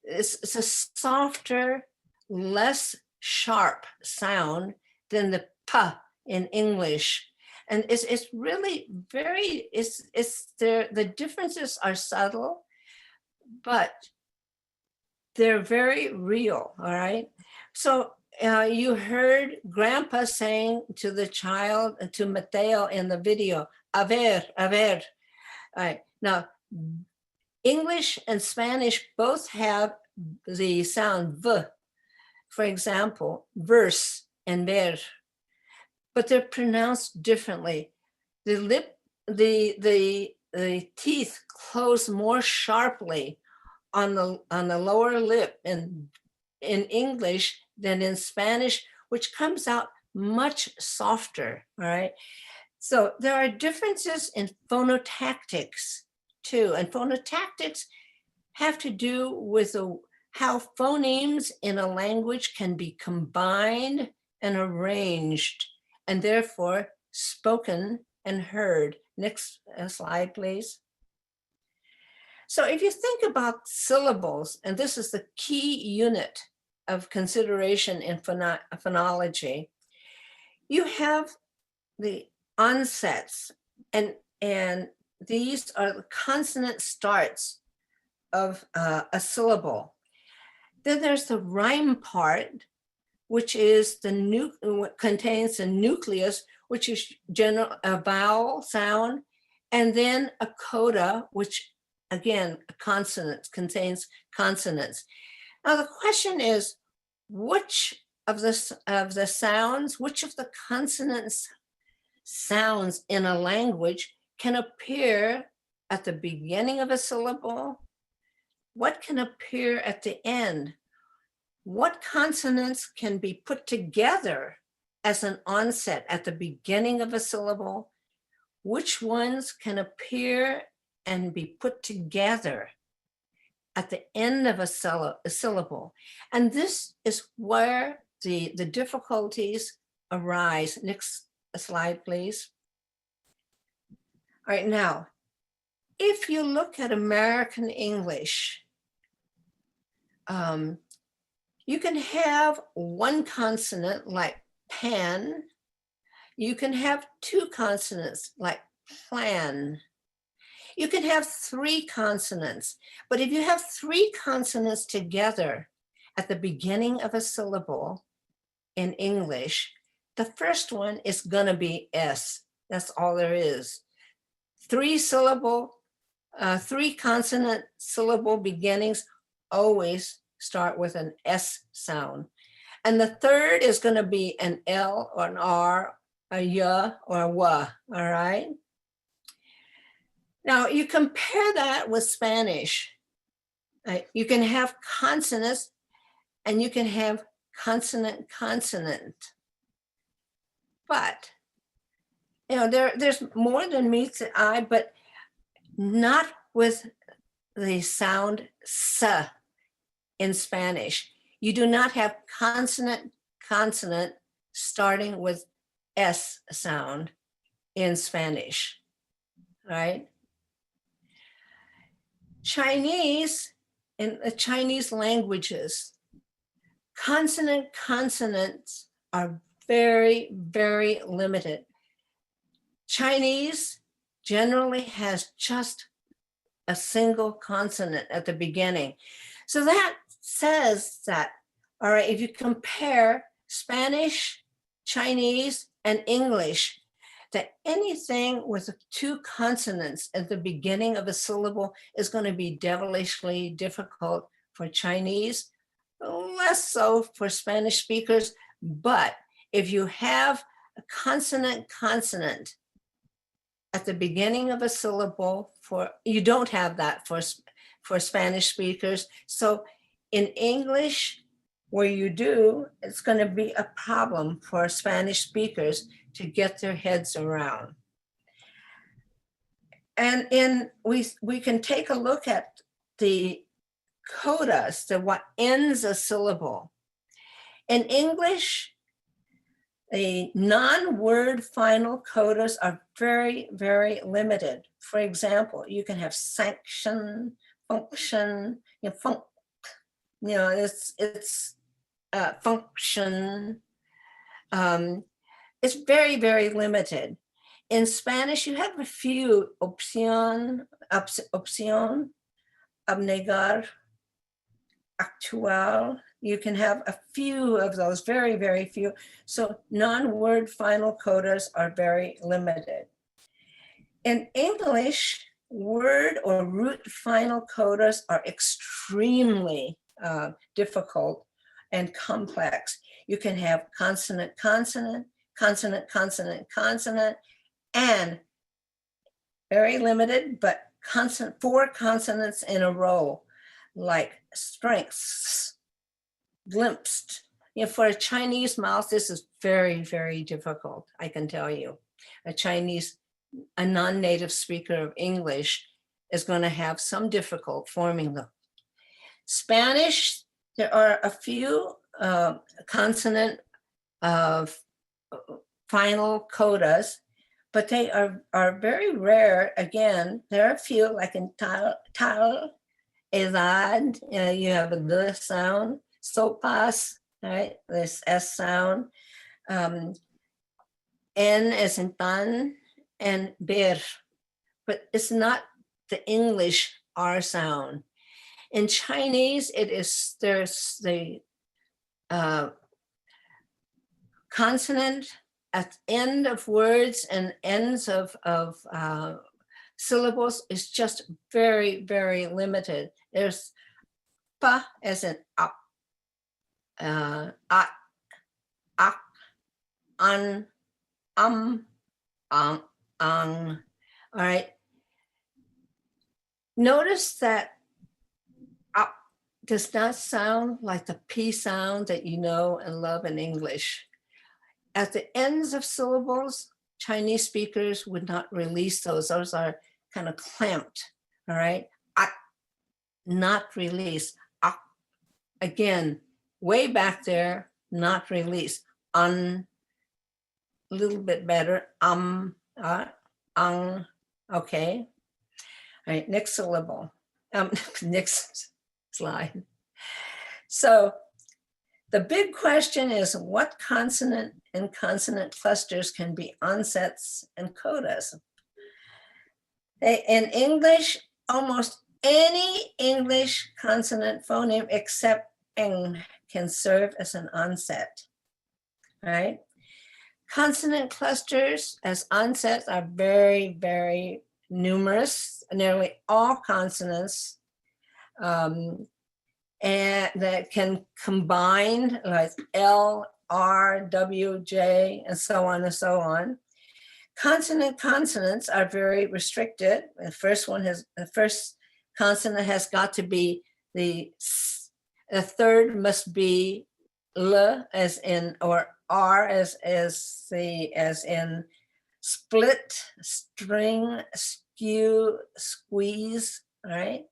It's a softer, less sharp sound than the p in English. And it's really very, the differences are subtle, but they're very real, all right? So you heard Grandpa saying to the child, to Mateo in the video, a ver, a ver. All right, now, English and Spanish both have the sound v, for example, verse and ver, but they're pronounced differently. The teeth close more sharply on the lower lip in English than in Spanish, which comes out much softer, all right? So there are differences in phonotactics too, and phonotactics have to do with how phonemes in a language can be combined and arranged, and therefore spoken and heard. Next slide, please. So if you think about syllables, and this is the key unit of consideration in phonology, you have the onsets, and these are the consonant starts of a syllable. Then there's the rhyme part, which is contains the nucleus, which is a vowel sound, and then a coda, which again, consonants, contains consonants. Now the question is, which of the sounds, which of the consonants sounds in a language can appear at the beginning of a syllable? What can appear at the end? What consonants can be put together as an onset at the beginning of a syllable? Which ones can appear and be put together at the end of a syllable? And this is where the difficulties arise. Next slide, please. All right, now, if you look at American English, you can have one consonant like pan. You can have two consonants like plan. You can have three consonants, but if you have three consonants together at the beginning of a syllable in English, the first one is gonna be S. That's all there is. Three syllable 3 consonant syllable beginnings always start with an S sound. And the third is going to be an L or an R, a Y or a W, all right? Now you compare that with Spanish. You can have consonants and you can have consonant, consonant. But, you know, there's more than meets the eye, but not with the sound S in Spanish. You do not have consonant, consonant starting with S sound in Spanish, right? Chinese, in the Chinese languages, consonant, consonants are very, very limited. Chinese generally has just a single consonant at the beginning. So that says that, all right, if you compare Spanish, Chinese, and English, that anything with 2 consonants at the beginning of a syllable is going to be devilishly difficult for Chinese, less so for Spanish speakers. But if you have a consonant, consonant at the beginning of a syllable, you don't have that for Spanish speakers. So in English, where you do, it's going to be a problem for Spanish speakers to get their heads around. And we can take a look at the codas, what ends a syllable. In English, the non-word final codas are very, very limited. For example, you can have sanction, function, it's function. It's very, very limited. In Spanish, you have a few: opción, abnegar, actual. You can have a few of those, very, very few. So non-word final codas are very limited. In English, word or root final codas are extremely difficult and complex. You can have consonant, consonant, consonant, consonant, consonant, and very limited, but 4 consonants in a row, like strengths, glimpsed. You know, for a Chinese mouth, this is very, very difficult, I can tell you. A non-native speaker of English is going to have some difficulty forming them. Spanish, there are a few consonant final codas, but they are very rare. Again, there are a few, like in tal, edad, you have a D sound, sopas, right, this S sound, N as in tan, and ver, but it's not the English R sound. In Chinese, there's the consonant at the end of words and ends of syllables is just very, very limited. There's pa as in up, ak, an, ang. All right. Notice that up does not sound like the P sound that you know and love in English. At the ends of syllables, Chinese speakers would not release those. Those are kind of clamped, all right? Not release. Again, way back there, not release. A little bit better. Okay. All right, next syllable. Next slide. So the big question is, what consonant and consonant clusters can be onsets and codas? In English, almost any English consonant phoneme except ing can serve as an onset, right? Consonant clusters as onsets are very, very numerous, nearly all consonants, and that can combine like L, R, W, J, and so on and so on. Consonants are very restricted. The first consonant has got to be the third must be L as in, or R as in split, string, skew, squeeze, right?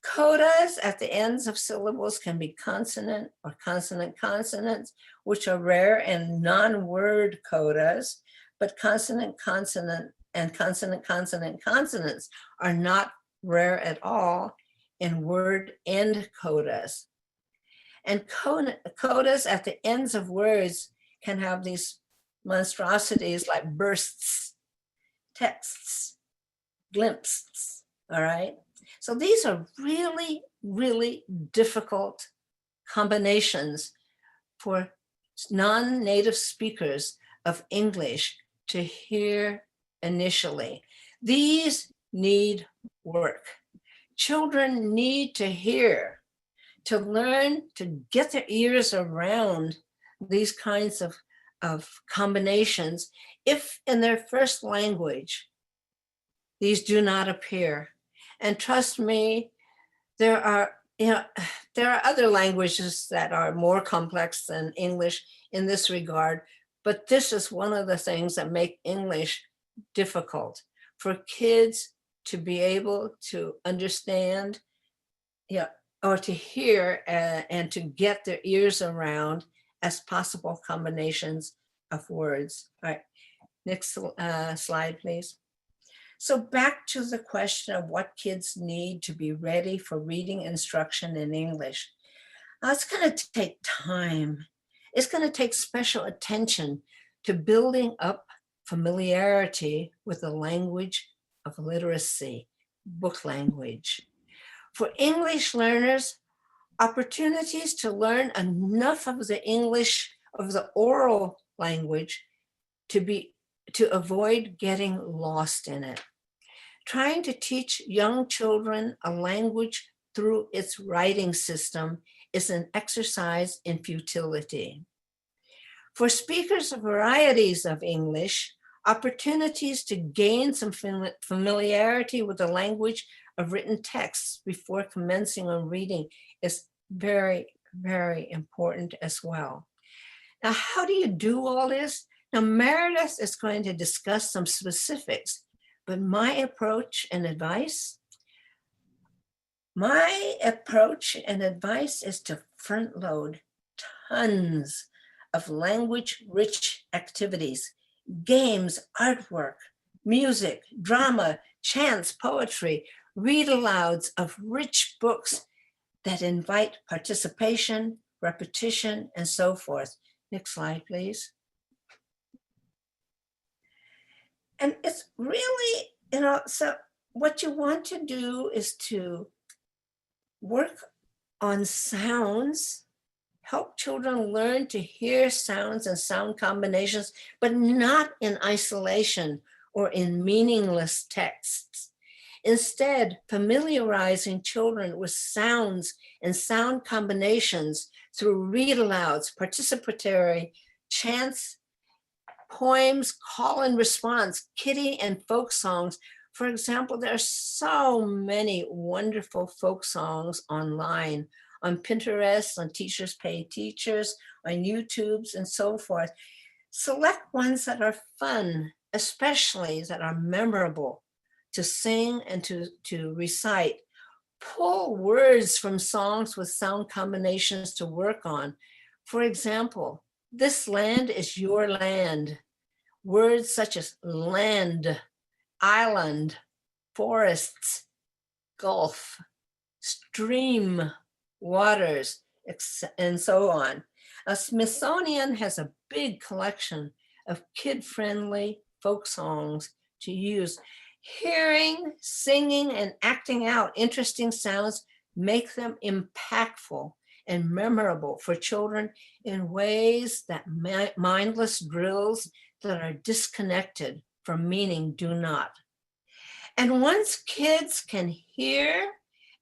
Codas at the ends of syllables can be consonant or consonants, which are rare in non-word codas, but consonant, and consonants are not rare at all in word end codas. And codas at the ends of words can have these monstrosities like bursts, texts, glimpses, all right? So these are really, really difficult combinations for non-native speakers of English to hear initially. These need work. Children need to hear, to learn, to get their ears around these kinds of combinations. If in their first language, these do not appear. And trust me, there are other languages that are more complex than English in this regard, but this is one of the things that make English difficult for kids to be able to understand, or to hear and to get their ears around as possible combinations of words. All right, next slide, please. So back to the question of what kids need to be ready for reading instruction in English. It's going to take time. It's going to take special attention to building up familiarity with the language of literacy, book language. For English learners, opportunities to learn enough of the English, of the oral language, to avoid getting lost in it. Trying to teach young children a language through its writing system is an exercise in futility. For speakers of varieties of English, opportunities to gain some familiarity with the language of written texts before commencing on reading is very, very important as well. Now, how do you do all this? Now, Meredith is going to discuss some specifics, but my approach and advice is to front load tons of language-rich activities, games, artwork, music, drama, chants, poetry, read-alouds of rich books that invite participation, repetition, and so forth. Next slide, please. And it's really, so what you want to do is to work on sounds, help children learn to hear sounds and sound combinations, but not in isolation or in meaningless texts. Instead, familiarizing children with sounds and sound combinations through read-alouds, participatory chants, poems, call and response, kitty and folk songs. For example, there are so many wonderful folk songs online, on Pinterest, on Teachers Pay Teachers, on YouTubes, and so forth. Select ones that are fun, especially that are memorable to sing and to recite. Pull words from songs with sound combinations to work on. For example, this land is your land. Words such as land, island, forests, gulf, stream, waters, and so on. Smithsonian has a big collection of kid-friendly folk songs to use. Hearing, singing, and acting out interesting sounds make them impactful and memorable for children in ways that mindless drills that are disconnected from meaning do not. And once kids can hear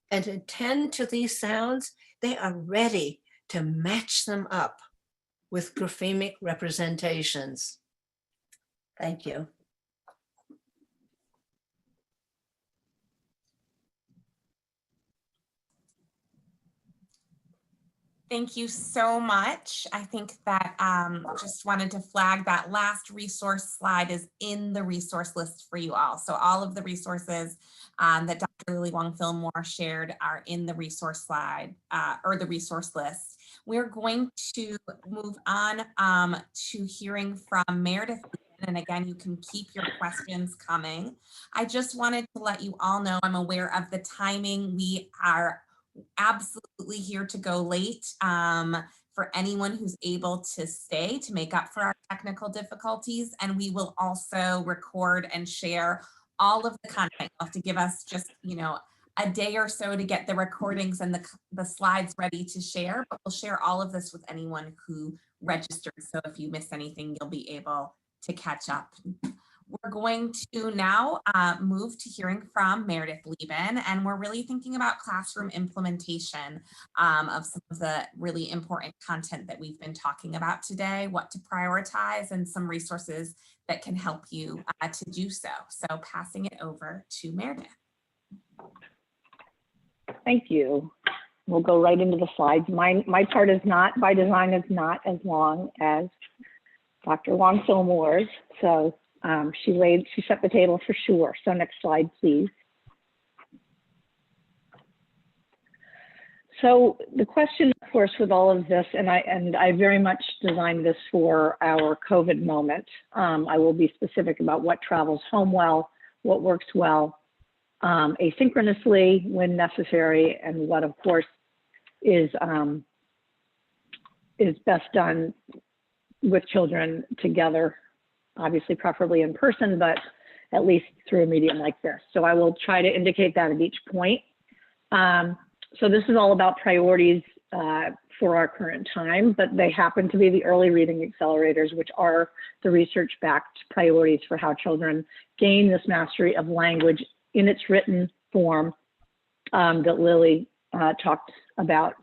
and attend to these sounds, they are ready to match them up with graphemic representations. Thank you. Thank you so much. I think that just wanted to flag that last resource slide is in the resource list for you all. So all of the resources that Dr. Lily Wong Fillmore shared are in the resource slide or the resource list. We're going to move on to hearing from Meredith. And again, you can keep your questions coming. I just wanted to let you all know I'm aware of the timing. We are absolutely here to go late for anyone who's able to stay to make up for our technical difficulties. And we will also record and share all of the content. You'll have to give us just, a day or so to get the recordings and the slides ready to share, but we'll share all of this with anyone who registered. So if you miss anything, you'll be able to catch up. We're going to now move to hearing from Meredith Lieben, and we're really thinking about classroom implementation of some of the really important content that we've been talking about today, what to prioritize, and some resources that can help you to do so. So passing it over to Meredith. Thank you. We'll go right into the slides. My part is not, by design, is not as long as Dr. Wong Fillmore's, so she set the table for sure. So next slide, please. So the question, of course, with all of this, and I very much designed this for our COVID moment. I will be specific about what travels home well, what works well, asynchronously when necessary, and what, of course, is best done with children together. Obviously, preferably in person, but at least through a medium like this. So I will try to indicate that at each point. So this is all about priorities for our current time, but they happen to be the early reading accelerators, which are the research-backed priorities for how children gain this mastery of language in its written form that Lily talked about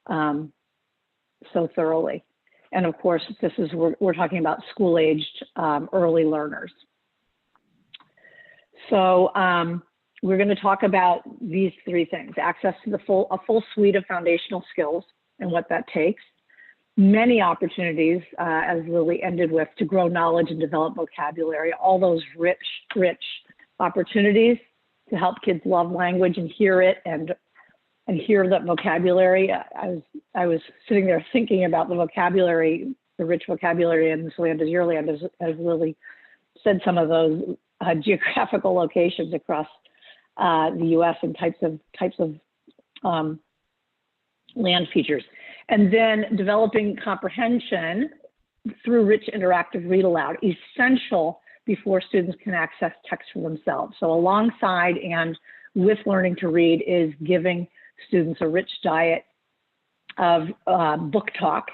so thoroughly. And of course, this is, we're talking about school-aged early learners. So we're going to talk about these three things: access to a full suite of foundational skills and what that takes, many opportunities, as Lily ended with, to grow knowledge and develop vocabulary, all those rich opportunities to help kids love language and hear it and hear that vocabulary. I was sitting there thinking about the vocabulary, the rich vocabulary in This Land Is Your Land, as Lily said, some of those geographical locations across the U.S. and types of land features. And then developing comprehension through rich interactive read aloud, essential before students can access text for themselves. So alongside and with learning to read is giving students a rich diet of book talk,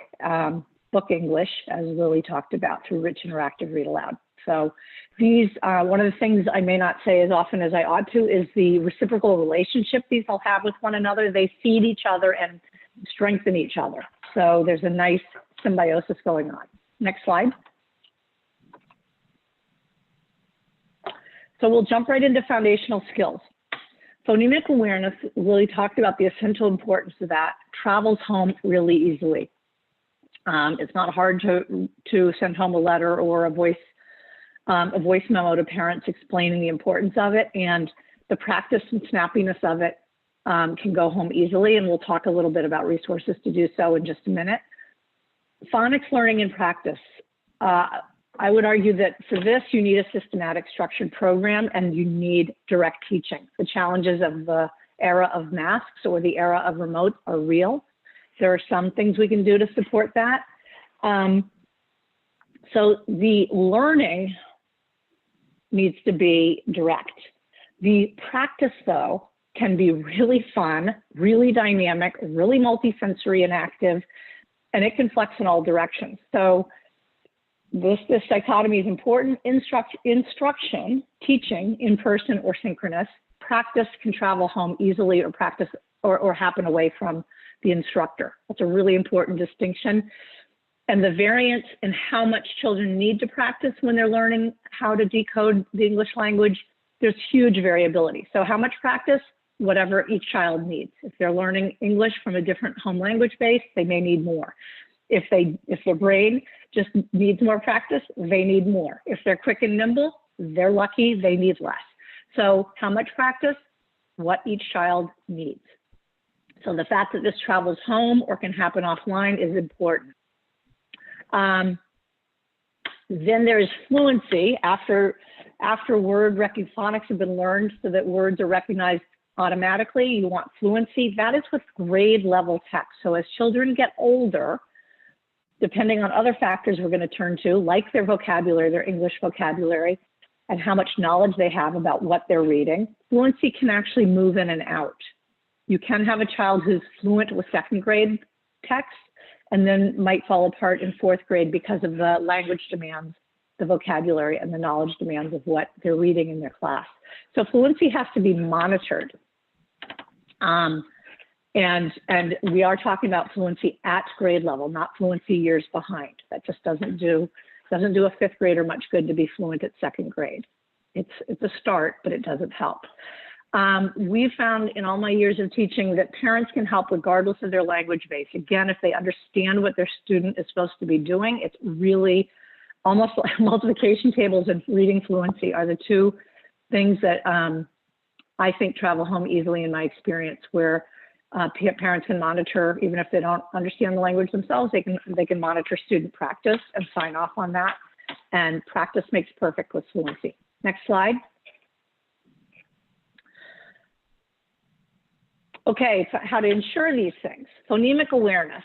book English, as Lily talked about, through rich interactive read aloud. So these, one of the things I may not say as often as I ought to is the reciprocal relationship these all have with one another. They feed each other and strengthen each other. So there's a nice symbiosis going on. Next slide. So we'll jump right into foundational skills. Phonemic awareness, Lily talked about the essential importance of that, travels home really easily. It's not hard to send home a letter or a voice memo to parents explaining the importance of it, and the practice and snappiness of it can go home easily, and we'll talk a little bit about resources to do so in just a minute. Phonics learning and practice. I would argue that for this, you need a systematic, structured program, and you need direct teaching. The challenges of the era of masks or the era of remote are real. There are some things we can do to support that. So the learning needs to be direct. The practice, though, can be really fun, really dynamic, really multisensory and active, and it can flex in all directions. So This dichotomy is important. Instruction, teaching in person or synchronous, practice can travel home easily or practice or happen away from the instructor. That's a really important distinction. And the variance in how much children need to practice when they're learning how to decode the English language, there's huge variability. So how much practice? Whatever each child needs. If they're learning English from a different home language base, they may need more. If their brain just needs more practice, they need more. If they're quick and nimble, they're lucky, they need less. So how much practice? What each child needs. So the fact that this travels home or can happen offline is important. Then there is fluency after word phonics have been learned so that words are recognized automatically. You want fluency. That is with grade level text. So as children get older, depending on other factors we're going to turn to, like their vocabulary, their English vocabulary, and how much knowledge they have about what they're reading, fluency can actually move in and out. You can have a child who's fluent with second grade text and then might fall apart in fourth grade because of the language demands, the vocabulary, and the knowledge demands of what they're reading in their class. So fluency has to be monitored. And we are talking about fluency at grade level, not fluency years behind. That just doesn't do a fifth grader much good to be fluent at second grade. It's a start, but it doesn't help. We found in all my years of teaching that parents can help regardless of their language base. Again, if they understand what their student is supposed to be doing, it's really almost like multiplication tables and reading fluency are the two things that I think travel home easily in my experience, where parents can monitor, even if they don't understand the language themselves, they can monitor student practice and sign off on that. And practice makes perfect with fluency. Next slide. Okay, so how to ensure these things. Phonemic awareness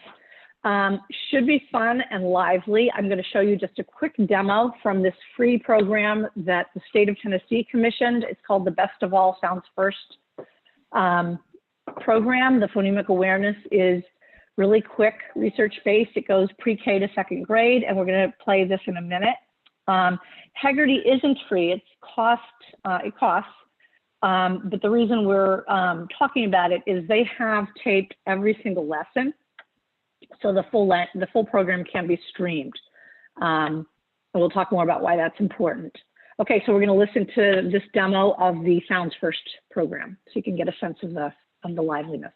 should be fun and lively. I'm going to show you just a quick demo from this free program that the state of Tennessee commissioned. It's called the Best of All Sounds First program. The phonemic awareness is really quick, research-based. It goes pre-K to second grade, and we're going to play this in a minute. Heggerty isn't free. It costs. But the reason we're talking about it is they have taped every single lesson, so the full program can be streamed. And we'll talk more about why that's important. Okay, so we're going to listen to this demo of the Sounds First program, so you can get a sense of the liveliness.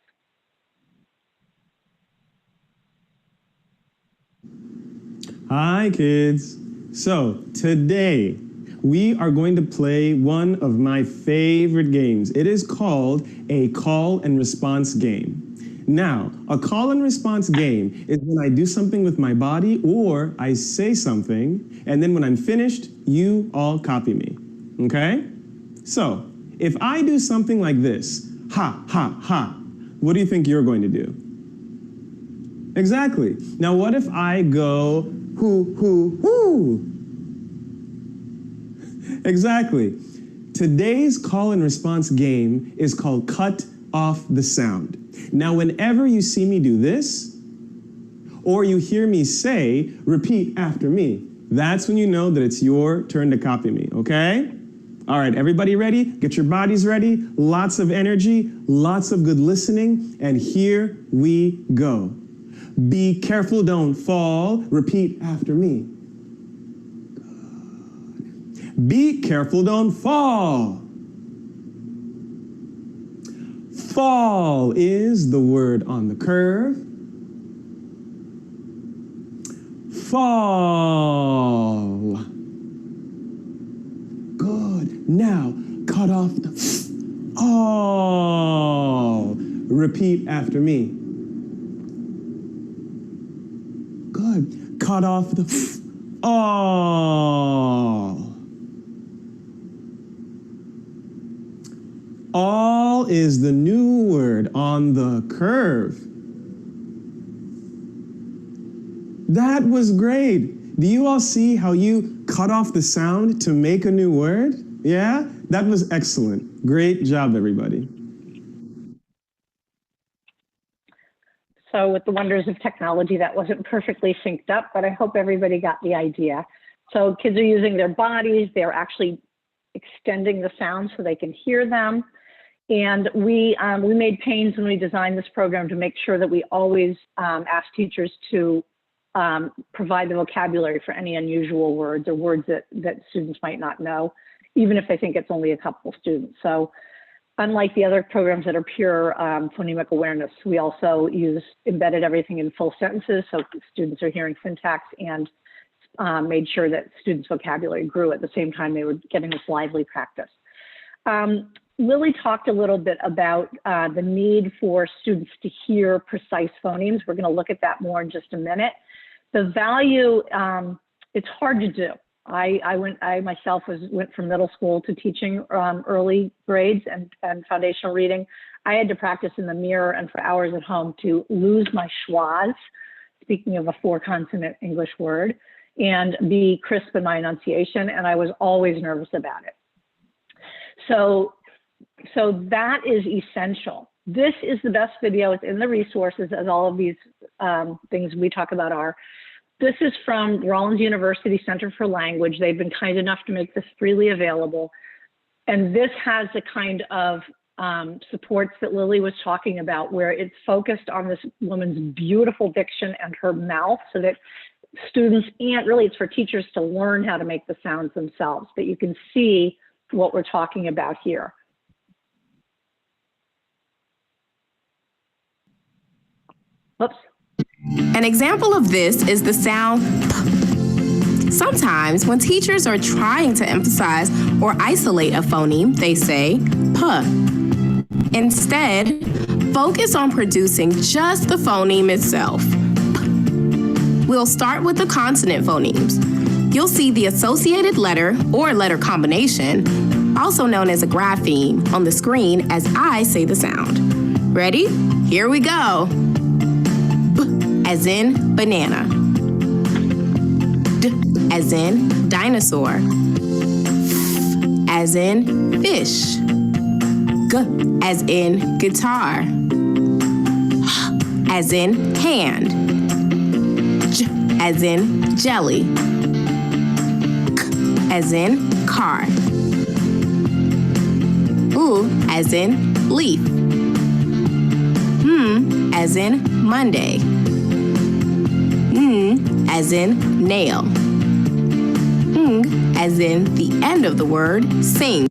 Hi, kids. So today we are going to play one of my favorite games. It is called a call and response game. Now, a call and response game is when I do something with my body or I say something, and then when I'm finished, you all copy me, okay? So, if I do something like this, ha, ha, ha, what do you think you're going to do? Exactly. Now, what if I go, hoo, hoo, hoo? Exactly. Today's call and response game is called Cut Off the Sound. Now, whenever you see me do this, or you hear me say, repeat after me, that's when you know that it's your turn to copy me, okay? All right, everybody ready? Get your bodies ready. Lots of energy, lots of good listening, and here we go. Be careful, don't fall. Repeat after me. Good. Be careful, don't fall. Fall is the word on the curve. Fall. Good. Now, cut off the all. Repeat after me. Good. Cut off the all. All is the new word on the curve. That was great. Do you all see how you cut off the sound to make a new word? Yeah? That was excellent. Great job, everybody. So with the wonders of technology, that wasn't perfectly synced up, but I hope everybody got the idea. So kids are using their bodies. They're actually extending the sound so they can hear them. And we made pains when we designed this program to make sure that we always ask teachers to provide the vocabulary for any unusual words or words that students might not know, even if they think it's only a couple students. So unlike the other programs that are pure phonemic awareness, we also embedded everything in full sentences, so students are hearing syntax, and made sure that students' vocabulary grew at the same time they were getting this lively practice. Lily talked a little bit about the need for students to hear precise phonemes. We're going to look at that more in just a minute. The value, it's hard to do. I myself went from middle school to teaching early grades and foundational reading. I had to practice in the mirror and for hours at home to lose my schwas, speaking of a 4-consonant English word, and be crisp in my enunciation, and I was always nervous about it. So that is essential. This is the best video. It's in the resources, as all of these things we talk about are. This is from Rollins University Center for Language. They've been kind enough to make this freely available. And this has the kind of supports that Lily was talking about, where it's focused on this woman's beautiful diction and her mouth, so that students, and really it's for teachers to learn how to make the sounds themselves, but you can see what we're talking about here. Oops. An example of this is the sound p. Sometimes when teachers are trying to emphasize or isolate a phoneme, they say p. Instead, focus on producing just the phoneme itself. P. We'll start with the consonant phonemes. You'll see the associated letter or letter combination, also known as a grapheme, on the screen as I say the sound. Ready? Here we go. As in banana. D as in dinosaur. F as in fish. G as in guitar. H as in hand. J as in jelly. K as in car. U as in leaf. M as in Monday. N as in nail. Ng as in the end of the word sing.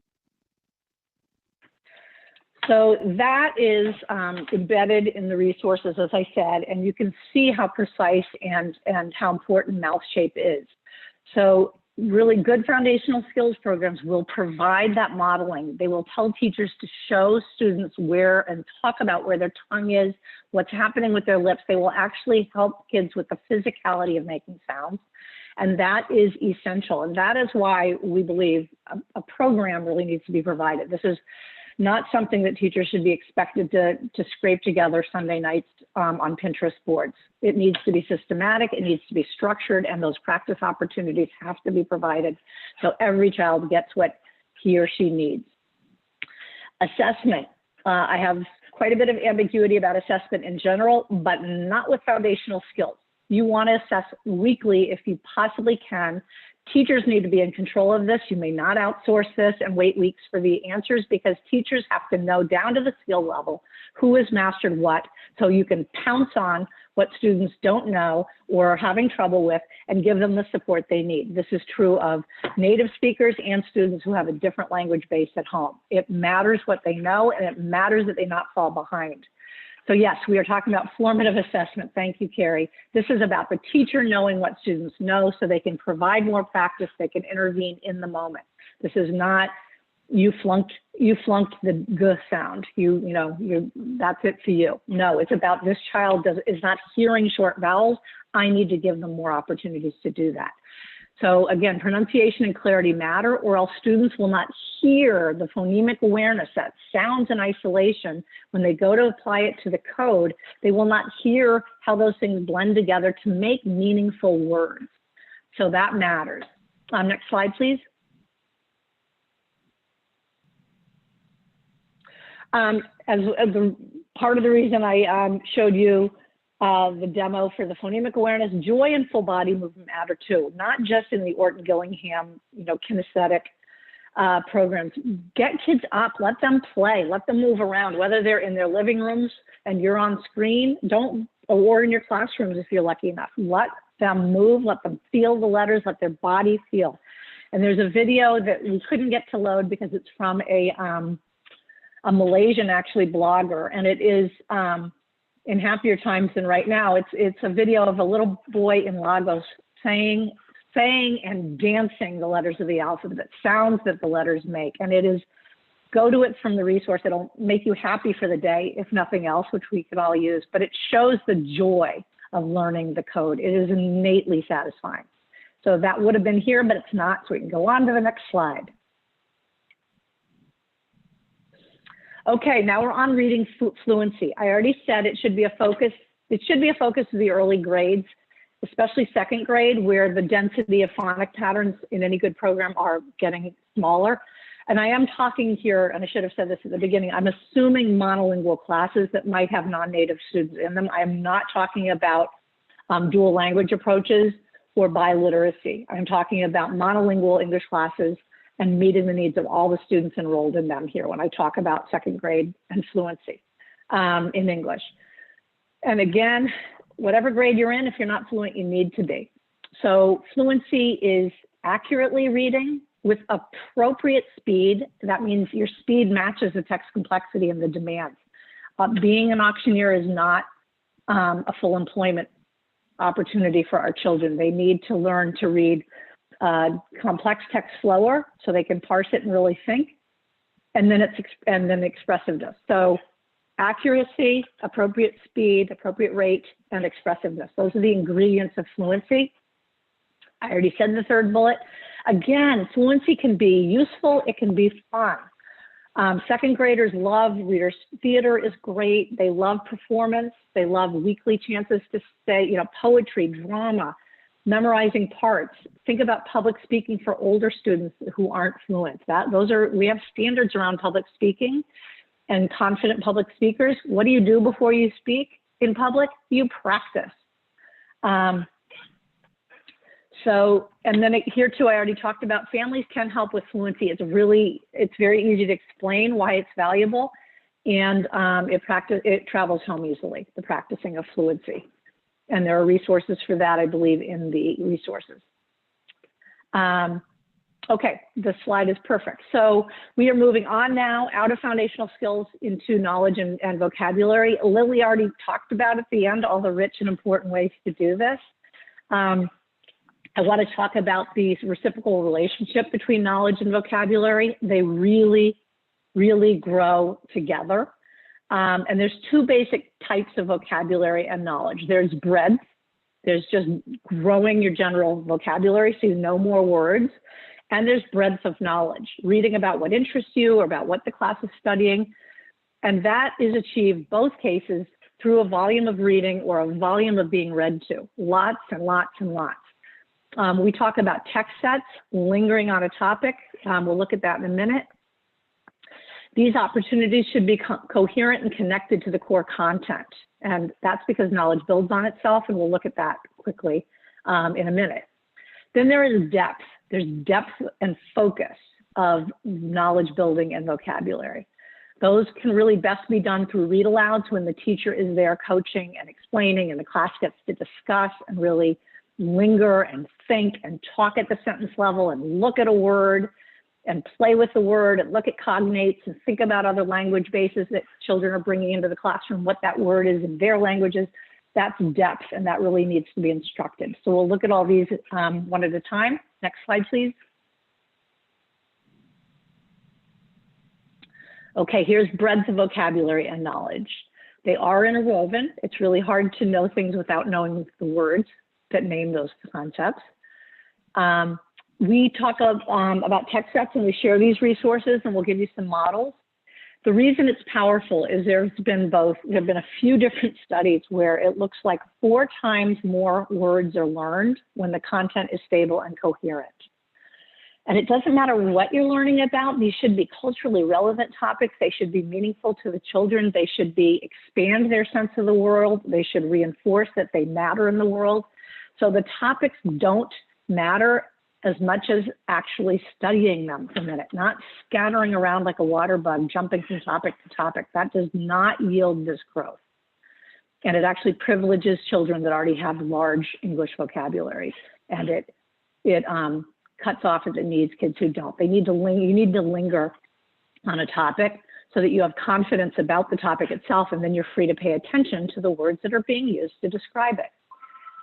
So that is embedded in the resources, as I said, and you can see how precise and how important mouth shape is. So really good foundational skills programs will provide that modeling. They will tell teachers to show students where and talk about where their tongue is, what's happening with their lips. They will actually help kids with the physicality of making sounds. And that is essential. And that is why we believe a program really needs to be provided. This is not something that teachers should be expected to scrape together Sunday nights on Pinterest boards. It needs to be systematic, it needs to be structured, and those practice opportunities have to be provided so every child gets what he or she needs. Assessment. I have quite a bit of ambiguity about assessment in general, but not with foundational skills. You want to assess weekly if you possibly can. Teachers need to be in control of this. You may not outsource this and wait weeks for the answers, because teachers have to know down to the skill level who has mastered what, so you can pounce on what students don't know or are having trouble with and give them the support they need. This is true of native speakers and students who have a different language base at home. It matters what they know, and it matters that they not fall behind. So yes, we are talking about formative assessment. Thank you, Carrie. This is about the teacher knowing what students know so they can provide more practice, they can intervene in the moment. This is not you flunked the g sound. That's it for you. No, it's about this child is not hearing short vowels. I need to give them more opportunities to do that. So again, pronunciation and clarity matter, or else students will not hear the phonemic awareness, that sounds in isolation. When they go to apply it to the code, they will not hear how those things blend together to make meaningful words. So that matters. Next slide, please. As the part of the reason I showed you the demo for the phonemic awareness, joy and full body movement matter too, not just in the Orton-Gillingham, kinesthetic programs. Get kids up, let them play, let them move around, whether they're in their living rooms and you're on screen, or in your classrooms if you're lucky enough. Let them move, let them feel the letters, let their body feel. And there's a video that we couldn't get to load because it's from a Malaysian actually blogger, and it is in happier times than right now. It's a video of a little boy in Lagos saying and dancing the letters of the alphabet, sounds that the letters make. And it is, go to it from the resource. It'll make you happy for the day, if nothing else, which we could all use, but it shows the joy of learning the code. It is innately satisfying. So that would have been here, but it's not. So we can go on to the next slide. Okay, now we're on reading fluency. I already said it should be a focus. It should be a focus of the early grades, especially second grade, where the density of phonic patterns in any good program are getting smaller. And I am talking here, and I should have said this at the beginning, I'm assuming monolingual classes that might have non-native students in them. I am not talking about dual language approaches or biliteracy. I'm talking about monolingual English classes and meeting the needs of all the students enrolled in them here when I talk about second grade and fluency in English. And again, whatever grade you're in, if you're not fluent, you need to be. So fluency is accurately reading with appropriate speed. That means your speed matches the text complexity and the demands. Being an auctioneer is not a full employment opportunity for our children. They need to learn to read complex text slower so they can parse it and really think, and then expressiveness. So accuracy, appropriate speed, appropriate rate, and expressiveness. Those are the ingredients of fluency. I already said the third bullet. Again, fluency can be useful, it can be fun. Second graders love readers. Theater is great. They love performance. They love weekly chances to say, poetry, drama, memorizing parts. Think about public speaking for older students who aren't fluent. We have standards around public speaking and confident public speakers. What do you do before you speak in public? You practice. And then here too, I already talked about families can help with fluency. It's very easy to explain why it's valuable, and it travels home easily, the practicing of fluency. And there are resources for that, I believe, in the resources. Okay, this slide is perfect. So we are moving on now out of foundational skills into knowledge and vocabulary. Lily already talked about at the end all the rich and important ways to do this. I want to talk about the reciprocal relationship between knowledge and vocabulary. They really, really grow together. And there's two basic types of vocabulary and knowledge. There's breadth. There's just growing your general vocabulary so you know more words. And there's breadth of knowledge, reading about what interests you or about what the class is studying. And that is achieved both cases through a volume of reading or a volume of being read to, lots and lots and lots. We talk about text sets, lingering on a topic. We'll look at that in a minute. These opportunities should be coherent and connected to the core content. And that's because knowledge builds on itself, and we'll look at that quickly in a minute. Then there is depth. There's depth and focus of knowledge building and vocabulary. Those can really best be done through read alouds when the teacher is there coaching and explaining and the class gets to discuss and really linger and think and talk at the sentence level and look at a word and play with the word and look at cognates and think about other language bases that children are bringing into the classroom, what that word is in their languages. That's depth, and that really needs to be instructed. So we'll look at all these one at a time. Next slide, please. Okay, here's breadth of vocabulary and knowledge. They are interwoven. It's really hard to know things without knowing the words that name those concepts. We talk about text sets, and we share these resources, and we'll give you some models. The reason it's powerful is there have been a few different studies where it looks like 4 times more words are learned when the content is stable and coherent. And it doesn't matter what you're learning about, these should be culturally relevant topics. They should be meaningful to the children. They should expand their sense of the world. They should reinforce that they matter in the world. So the topics don't matter as much as actually studying them for a minute, not scattering around like a water bug, jumping from topic to topic. That does not yield this growth. And it actually privileges children that already have large English vocabulary. And it cuts off at the needs kids who don't. You need to linger on a topic so that you have confidence about the topic itself, and then you're free to pay attention to the words that are being used to describe it.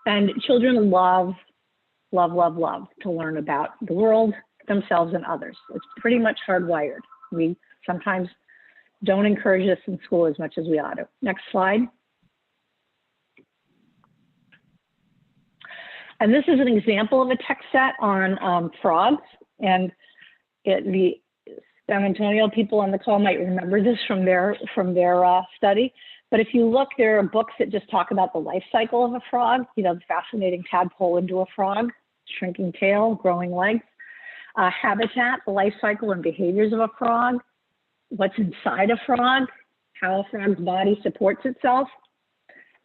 And children love to learn about the world, themselves, and others. It's pretty much hardwired. We sometimes don't encourage this in school as much as we ought to. Next slide. And this is an example of a text set on frogs. And the San Antonio people on the call might remember this from their study. But if you look, there are books that just talk about the life cycle of a frog, the fascinating tadpole into a frog, shrinking tail, growing legs, habitat, the life cycle and behaviors of a frog, what's inside a frog, how a frog's body supports itself.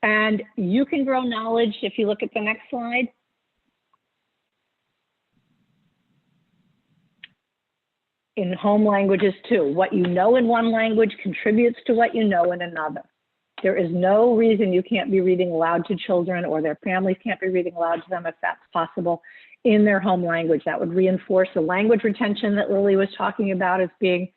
And you can grow knowledge if you look at the next slide. In home languages too. What you know in one language contributes to what you know in another. There is no reason you can't be reading aloud to children, or their families can't be reading aloud to them if that's possible in their home language. That would reinforce the language retention that Lily was talking about as being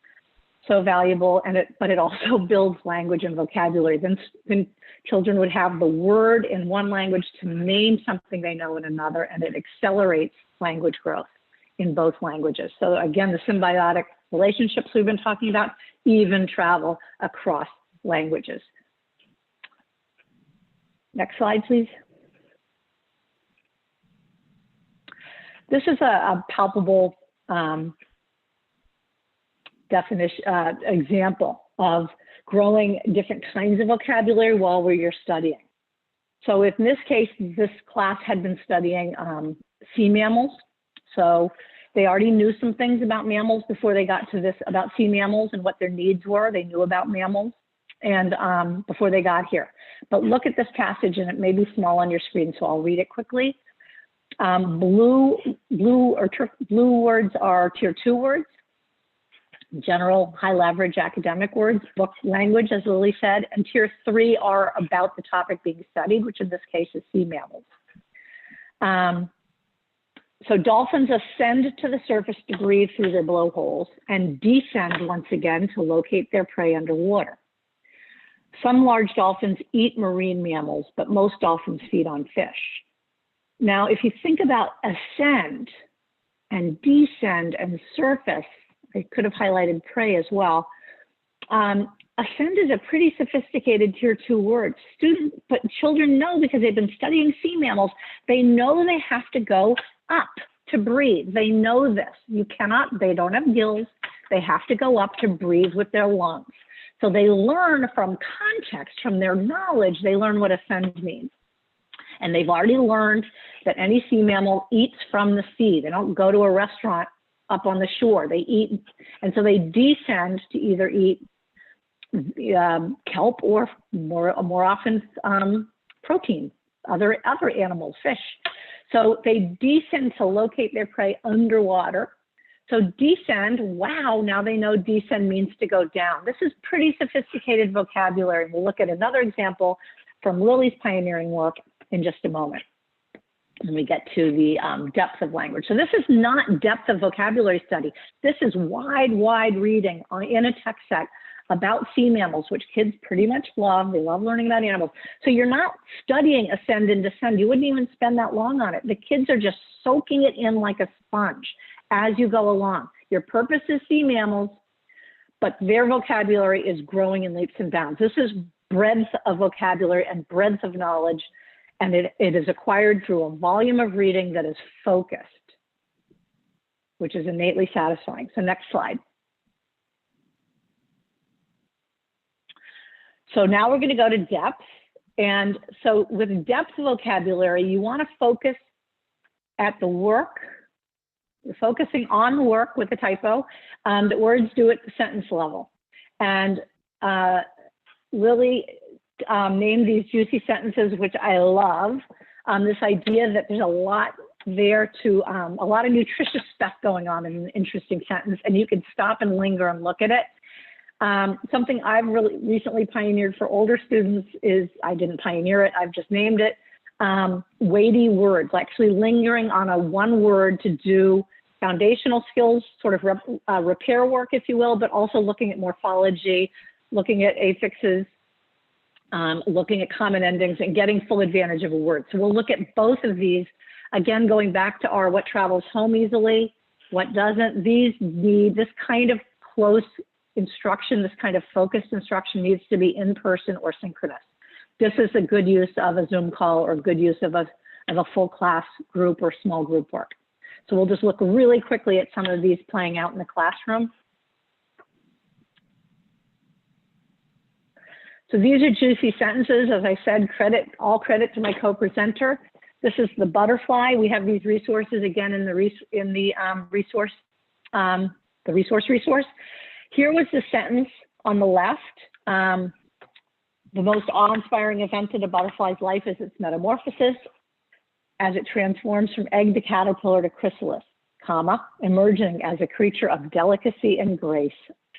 so valuable, but it also builds language and vocabulary. Then children would have the word in one language to name something they know in another, and it accelerates language growth in both languages. So again, the symbiotic relationships we've been talking about even travel across languages. Next slide, please. This is a palpable example of growing different kinds of vocabulary while you're studying. So in this case, this class had been studying sea mammals. So they already knew some things about mammals before they got to this, about sea mammals and what their needs were. They knew about mammals and before they got here. But look at this passage, and it may be small on your screen, so I'll read it quickly. Blue words are tier 2 words, general high leverage academic words, book language, as Lily said, and tier 3 are about the topic being studied, which in this case is sea mammals. So dolphins ascend to the surface to breathe through their blowholes and descend once again to locate their prey underwater. Some large dolphins eat marine mammals, but most dolphins feed on fish. Now, if you think about ascend and descend and surface, I could have highlighted prey as well. Ascend is a pretty sophisticated tier 2 word. But children know, because they've been studying sea mammals, they know they have to go up to breathe. They know this. They don't have gills. They have to go up to breathe with their lungs. So they learn from context, from their knowledge, they learn what ascend means. And they've already learned that any sea mammal eats from the sea. They don't go to a restaurant up on the shore. They eat, and so they descend to either eat kelp or more often protein, other animals, fish. So they descend to locate their prey underwater. So descend, wow, now they know descend means to go down. This is pretty sophisticated vocabulary. We'll look at another example from Lily's pioneering work in just a moment when we get to the depth of language. So this is not depth of vocabulary study. This is wide reading in a text set about sea mammals, which kids pretty much love. They love learning about animals. So you're not studying ascend and descend. You wouldn't even spend that long on it. The kids are just soaking it in like a sponge as you go along. Your purpose is sea mammals, but their vocabulary is growing in leaps and bounds. This is breadth of vocabulary and breadth of knowledge, and it is acquired through a volume of reading that is focused, which is innately satisfying. So next slide. So now we're going to go to depth. And so with depth of vocabulary, you want to focus at the work focusing on the work with the typo that words do at the sentence level. And really name these juicy sentences, which I love. This idea that there's a lot there to, a lot of nutritious stuff going on in an interesting sentence, and you can stop and linger and look at it. Something I've really recently pioneered for older students is, I didn't pioneer it, I've just named it, weighty words, actually lingering on a one word to do foundational skills, sort of repair work, if you will, but also looking at morphology, looking at affixes, looking at common endings, and getting full advantage of a word. So we'll look at both of these, again, going back to our what travels home easily, what doesn't. These need this kind of close instruction, this kind of focused instruction needs to be in person or synchronous. This is a good use of a Zoom call or good use of a full class group or small group work. So we'll just look really quickly at some of these playing out in the classroom. So these are juicy sentences. As I said, all credit to my co-presenter. This is the butterfly. We have these resources again in the resource. Here was the sentence on the left. The most awe-inspiring event in a butterfly's life is its metamorphosis as it transforms from egg to caterpillar to chrysalis, comma, emerging as a creature of delicacy and grace,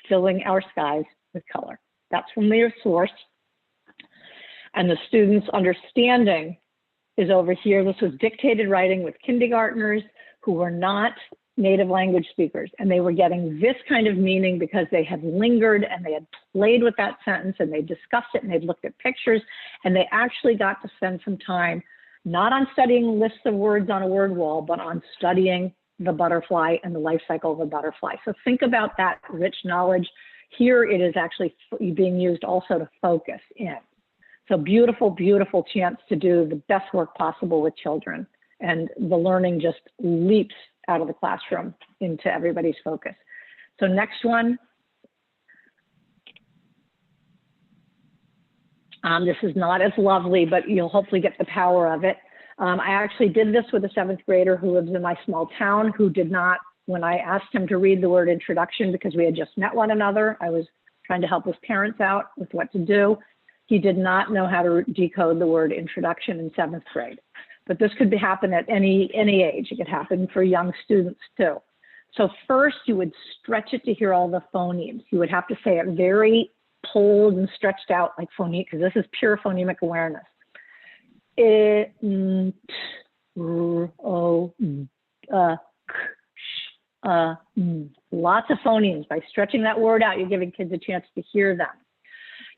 filling our skies with color. That's from Lear's source. And the students' understanding is over here. This was dictated writing with kindergartners who were not native language speakers, and they were getting this kind of meaning because they had lingered and they had played with that sentence and they discussed it and they'd looked at pictures, and they actually got to spend some time not on studying lists of words on a word wall, but on studying the butterfly and the life cycle of a butterfly. So think about that rich knowledge. Here it is actually being used also to focus in. So beautiful, beautiful chance to do the best work possible with children. And the learning just leaps out of the classroom into everybody's focus. So next one. This is not as lovely, but you'll hopefully get the power of it. I actually did this with a 7th grader who lives in my small town, who did not, when I asked him to read the word introduction, because we had just met one another, I was trying to help his parents out with what to do. He did not know how to decode the word introduction in 7th grade. But this could happen at any age. It could happen for young students too. So first you would stretch it to hear all the phonemes. You would have to say it very pulled and stretched out like phoneme, because this is pure phonemic awareness. Lots of phonemes. By stretching that word out, you're giving kids a chance to hear them.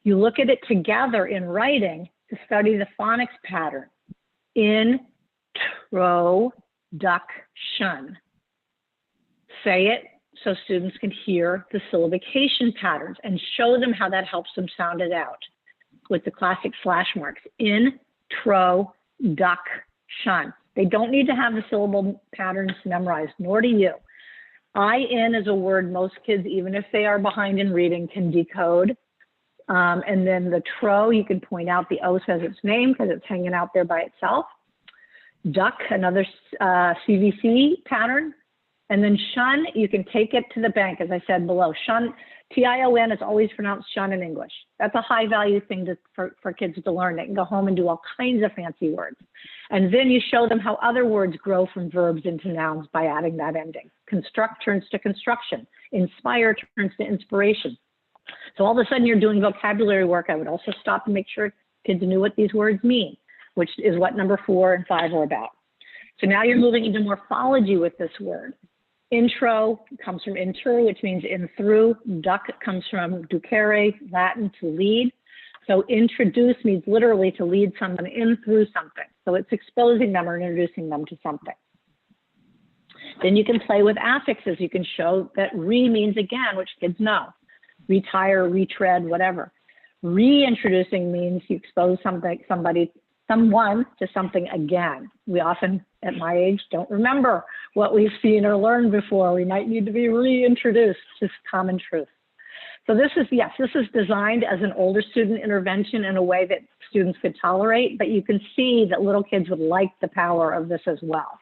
You look at it together in writing to study the phonics pattern. Introduction. Say it so students can hear the syllabication patterns and show them how that helps them sound it out with the classic slash marks. Introduction. They don't need to have the syllable patterns memorized, nor do you. In is a word most kids, even if they are behind in reading, can decode. And then the tro, you can point out the O says its name because it's hanging out there by itself. Duck, another CVC pattern. And then shun, you can take it to the bank, as I said below. Shun, T-I-O-N is always pronounced shun in English. That's a high value thing for kids to learn. They can go home and do all kinds of fancy words. And then you show them how other words grow from verbs into nouns by adding that ending. Construct turns to construction. Inspire turns to inspiration. So all of a sudden you're doing vocabulary work. I would also stop and make sure kids knew what these words mean, which is what number 4 and 5 are about. So now you're moving into morphology with this word. Intro comes from inter, which means in through. Duck comes from ducere, Latin, to lead. So introduce means literally to lead someone in through something. So it's exposing them or introducing them to something. Then you can play with affixes. You can show that re means again, which kids know. Retire, retread, whatever. Reintroducing means you expose someone to something again. We often, at my age, don't remember what we've seen or learned before. We might need to be reintroduced to common truth. So this is designed as an older student intervention in a way that students could tolerate, but you can see that little kids would like the power of this as well.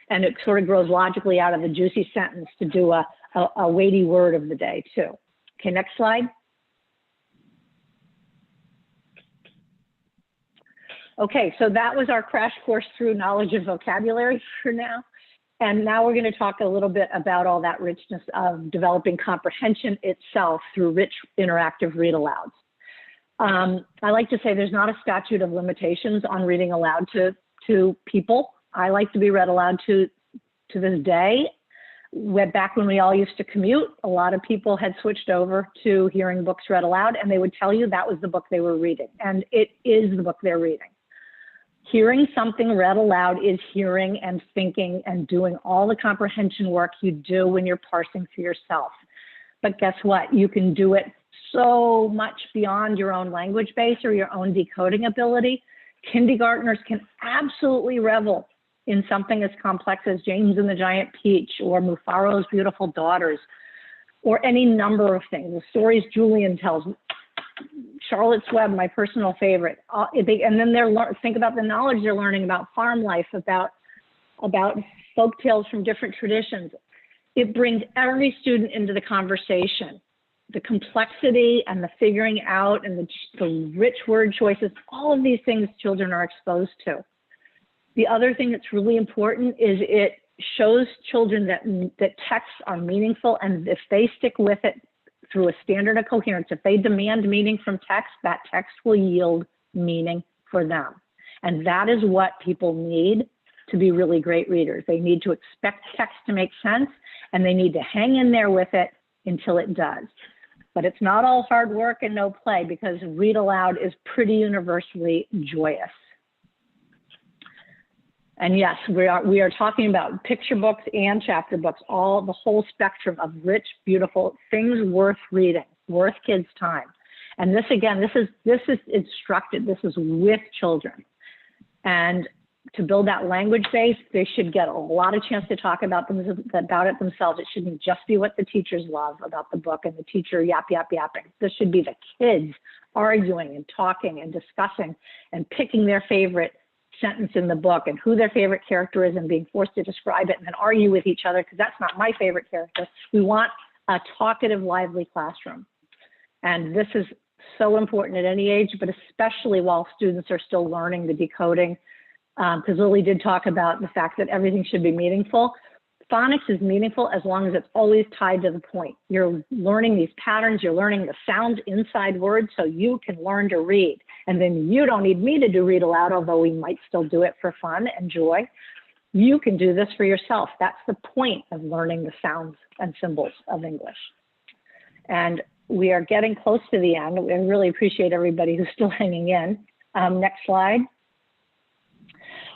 And it sort of grows logically out of the juicy sentence to do a weighty word of the day too. Okay, next slide. Okay, so that was our crash course through knowledge and vocabulary for now. And now we're going to talk a little bit about all that richness of developing comprehension itself through rich interactive read alouds. I like to say there's not a statute of limitations on reading aloud to people. I like to be read aloud to this day. Back when we all used to commute, a lot of people had switched over to hearing books read aloud, and they would tell you that was the book they were reading, and it is the book they're reading. Hearing something read aloud is hearing and thinking and doing all the comprehension work you do when you're parsing for yourself. But guess what? You can do it so much beyond your own language base or your own decoding ability. Kindergartners can absolutely revel in something as complex as James and the Giant Peach or Mufaro's Beautiful Daughters, or any number of things. The stories Julian tells, Charlotte's Web, my personal favorite. And then think about the knowledge they're learning about farm life, about folk tales from different traditions. It brings every student into the conversation. The complexity and the figuring out and the rich word choices, all of these things children are exposed to. The other thing that's really important is it shows children that texts are meaningful, and if they stick with it through a standard of coherence, if they demand meaning from text, that text will yield meaning for them. And that is what people need to be really great readers. They need to expect text to make sense, and they need to hang in there with it until it does. But it's not all hard work and no play, because read aloud is pretty universally joyous. And yes, we are talking about picture books and chapter books, the whole spectrum of rich, beautiful things worth reading, worth kids' time. And this, again, this is instructed, this is with children. And to build that language base, they should get a lot of chance to talk about it themselves. It shouldn't just be what the teachers love about the book and the teacher yapping. This should be the kids arguing and talking and discussing and picking their favorite sentence in the book and who their favorite character is and being forced to describe it and then argue with each other because that's not my favorite character. We want a talkative, lively classroom. And this is so important at any age, but especially while students are still learning the decoding, because Lily did talk about the fact that everything should be meaningful. Phonics is meaningful as long as it's always tied to the point. You're learning these patterns, you're learning the sounds inside words so you can learn to read. And then you don't need me to do read aloud, although we might still do it for fun and joy. You can do this for yourself. That's the point of learning the sounds and symbols of English. And we are getting close to the end. I really appreciate everybody who's still hanging in. Next slide.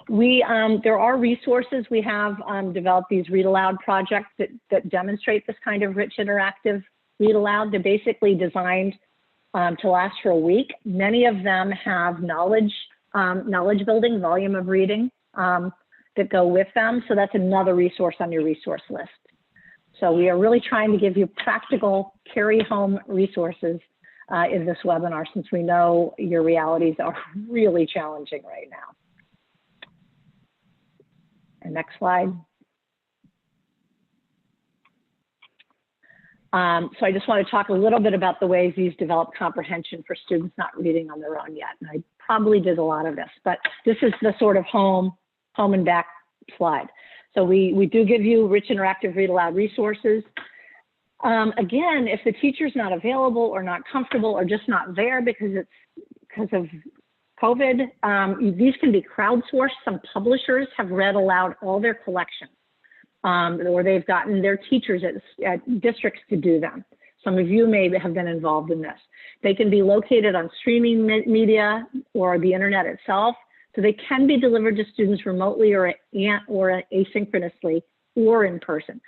There are resources. We have developed these read aloud projects that demonstrate this kind of rich interactive read aloud. They're basically designed to last for a week. Many of them have knowledge building, volume of reading that go with them. So that's another resource on your resource list. So we are really trying to give you practical carry home resources in this webinar, since we know your realities are really challenging right now. And next slide. So I just want to talk a little bit about the ways these develop comprehension for students not reading on their own yet. And I probably did a lot of this, but this is the sort of home and back slide. So we do give you rich interactive read aloud resources. Again, if the teacher's not available or not comfortable or just not there because of COVID, these can be crowdsourced. Some publishers have read aloud all their collections, or they've gotten their teachers at districts to do them. Some of you may have been involved in this. They can be located on streaming media or the internet itself, so they can be delivered to students remotely or asynchronously or in person.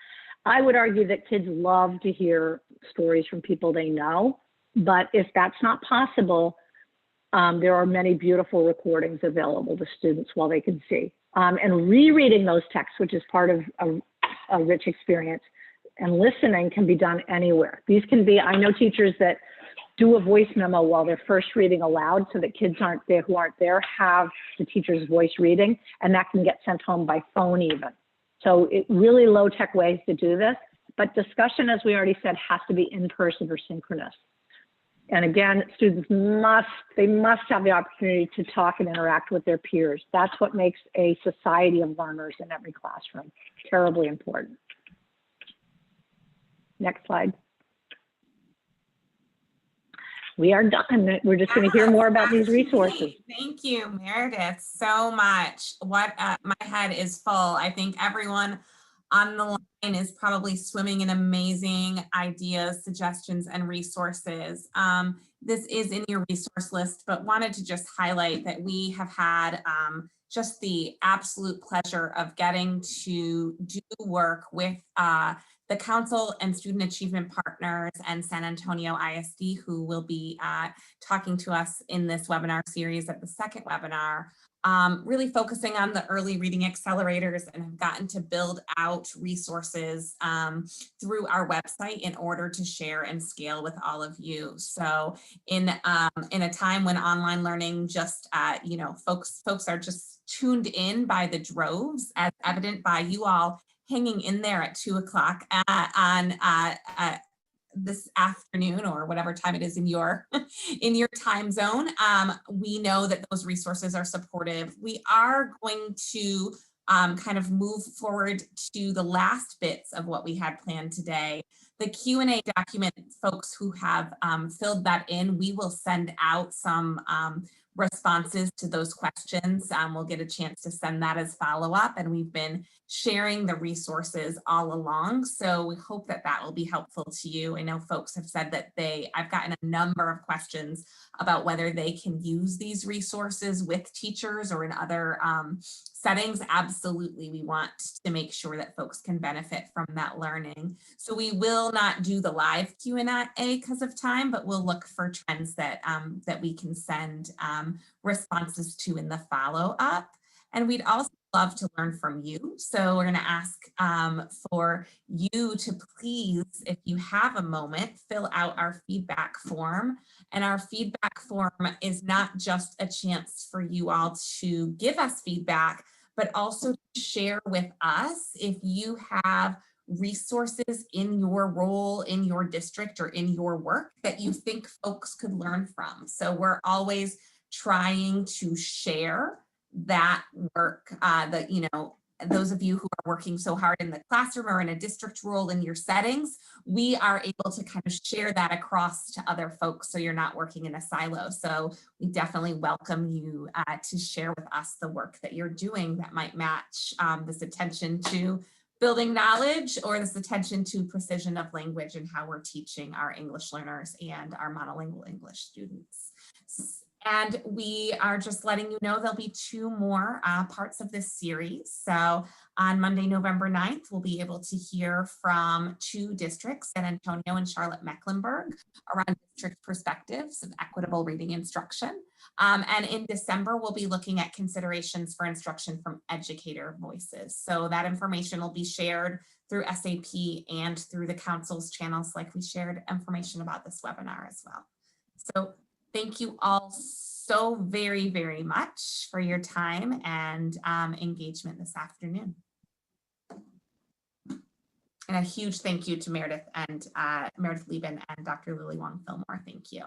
I would argue that kids love to hear stories from people they know, but if that's not possible, there are many beautiful recordings available to students while they can see. And rereading those texts, which is part of a rich experience, and listening can be done anywhere. These can be, I know teachers that do a voice memo while they're first reading aloud so that kids who aren't there have the teacher's voice reading, and that can get sent home by phone even. So really low tech ways to do this, but discussion, as we already said, has to be in person or synchronous. And again, students must have the opportunity to talk and interact with their peers. That's what makes a society of learners in every classroom. Terribly important. Next slide. We are done. We're just going to hear more about these resources. Thank you, Meredith, so much. What my head is full. I think everyone on the line is probably swimming in amazing ideas, suggestions, and resources. This is in your resource list, but wanted to just highlight that we have had just the absolute pleasure of getting to do work with the Council and Student Achievement Partners and San Antonio ISD, who will be talking to us in this webinar series at the second webinar, really focusing on the early reading accelerators, and have gotten to build out resources through our website in order to share and scale with all of you. So in a time when online learning just, you know, folks are just tuned in by the droves, as evident by you all hanging in there at 2 o'clock on this afternoon, or whatever time it is in your in your time zone. We know that those resources are supportive. We are going to kind of move forward to the last bits of what we had planned today. The Q&A document, folks who have filled that in, we will send out some responses to those questions. We'll get a chance to send that as follow-up, and we've been sharing the resources all along. So we hope that that will be helpful to you. I know folks have said that I've gotten a number of questions about whether they can use these resources with teachers or in other settings. Absolutely, we want to make sure that folks can benefit from that learning. So we will not do the live Q&A because of time, but we'll look for trends that that we can send responses to in the follow-up. And we'd also love to learn from you. So we're going to ask for you to please, if you have a moment, fill out our feedback form. And our feedback form is not just a chance for you all to give us feedback, but also to share with us if you have resources in your role, in your district, or in your work that you think folks could learn from. So we're always trying to share that work that, you know, those of you who are working so hard in the classroom or in a district role in your settings, we are able to kind of share that across to other folks so you're not working in a silo. So we definitely welcome you to share with us the work that you're doing that might match this attention to building knowledge or this attention to precision of language and how we're teaching our English learners and our monolingual English students. And we are just letting you know there'll be 2 more parts of this series. So on Monday, November 9th, we'll be able to hear from 2 districts, San Antonio and Charlotte-Mecklenburg, around district perspectives of equitable reading instruction. And in December, we'll be looking at considerations for instruction from educator voices. So that information will be shared through SAP and through the council's channels, like we shared information about this webinar as well. So thank you all so very, very much for your time and engagement this afternoon. And a huge thank you to Meredith and Meredith Lieben and Dr. Lily Wong Fillmore. Thank you.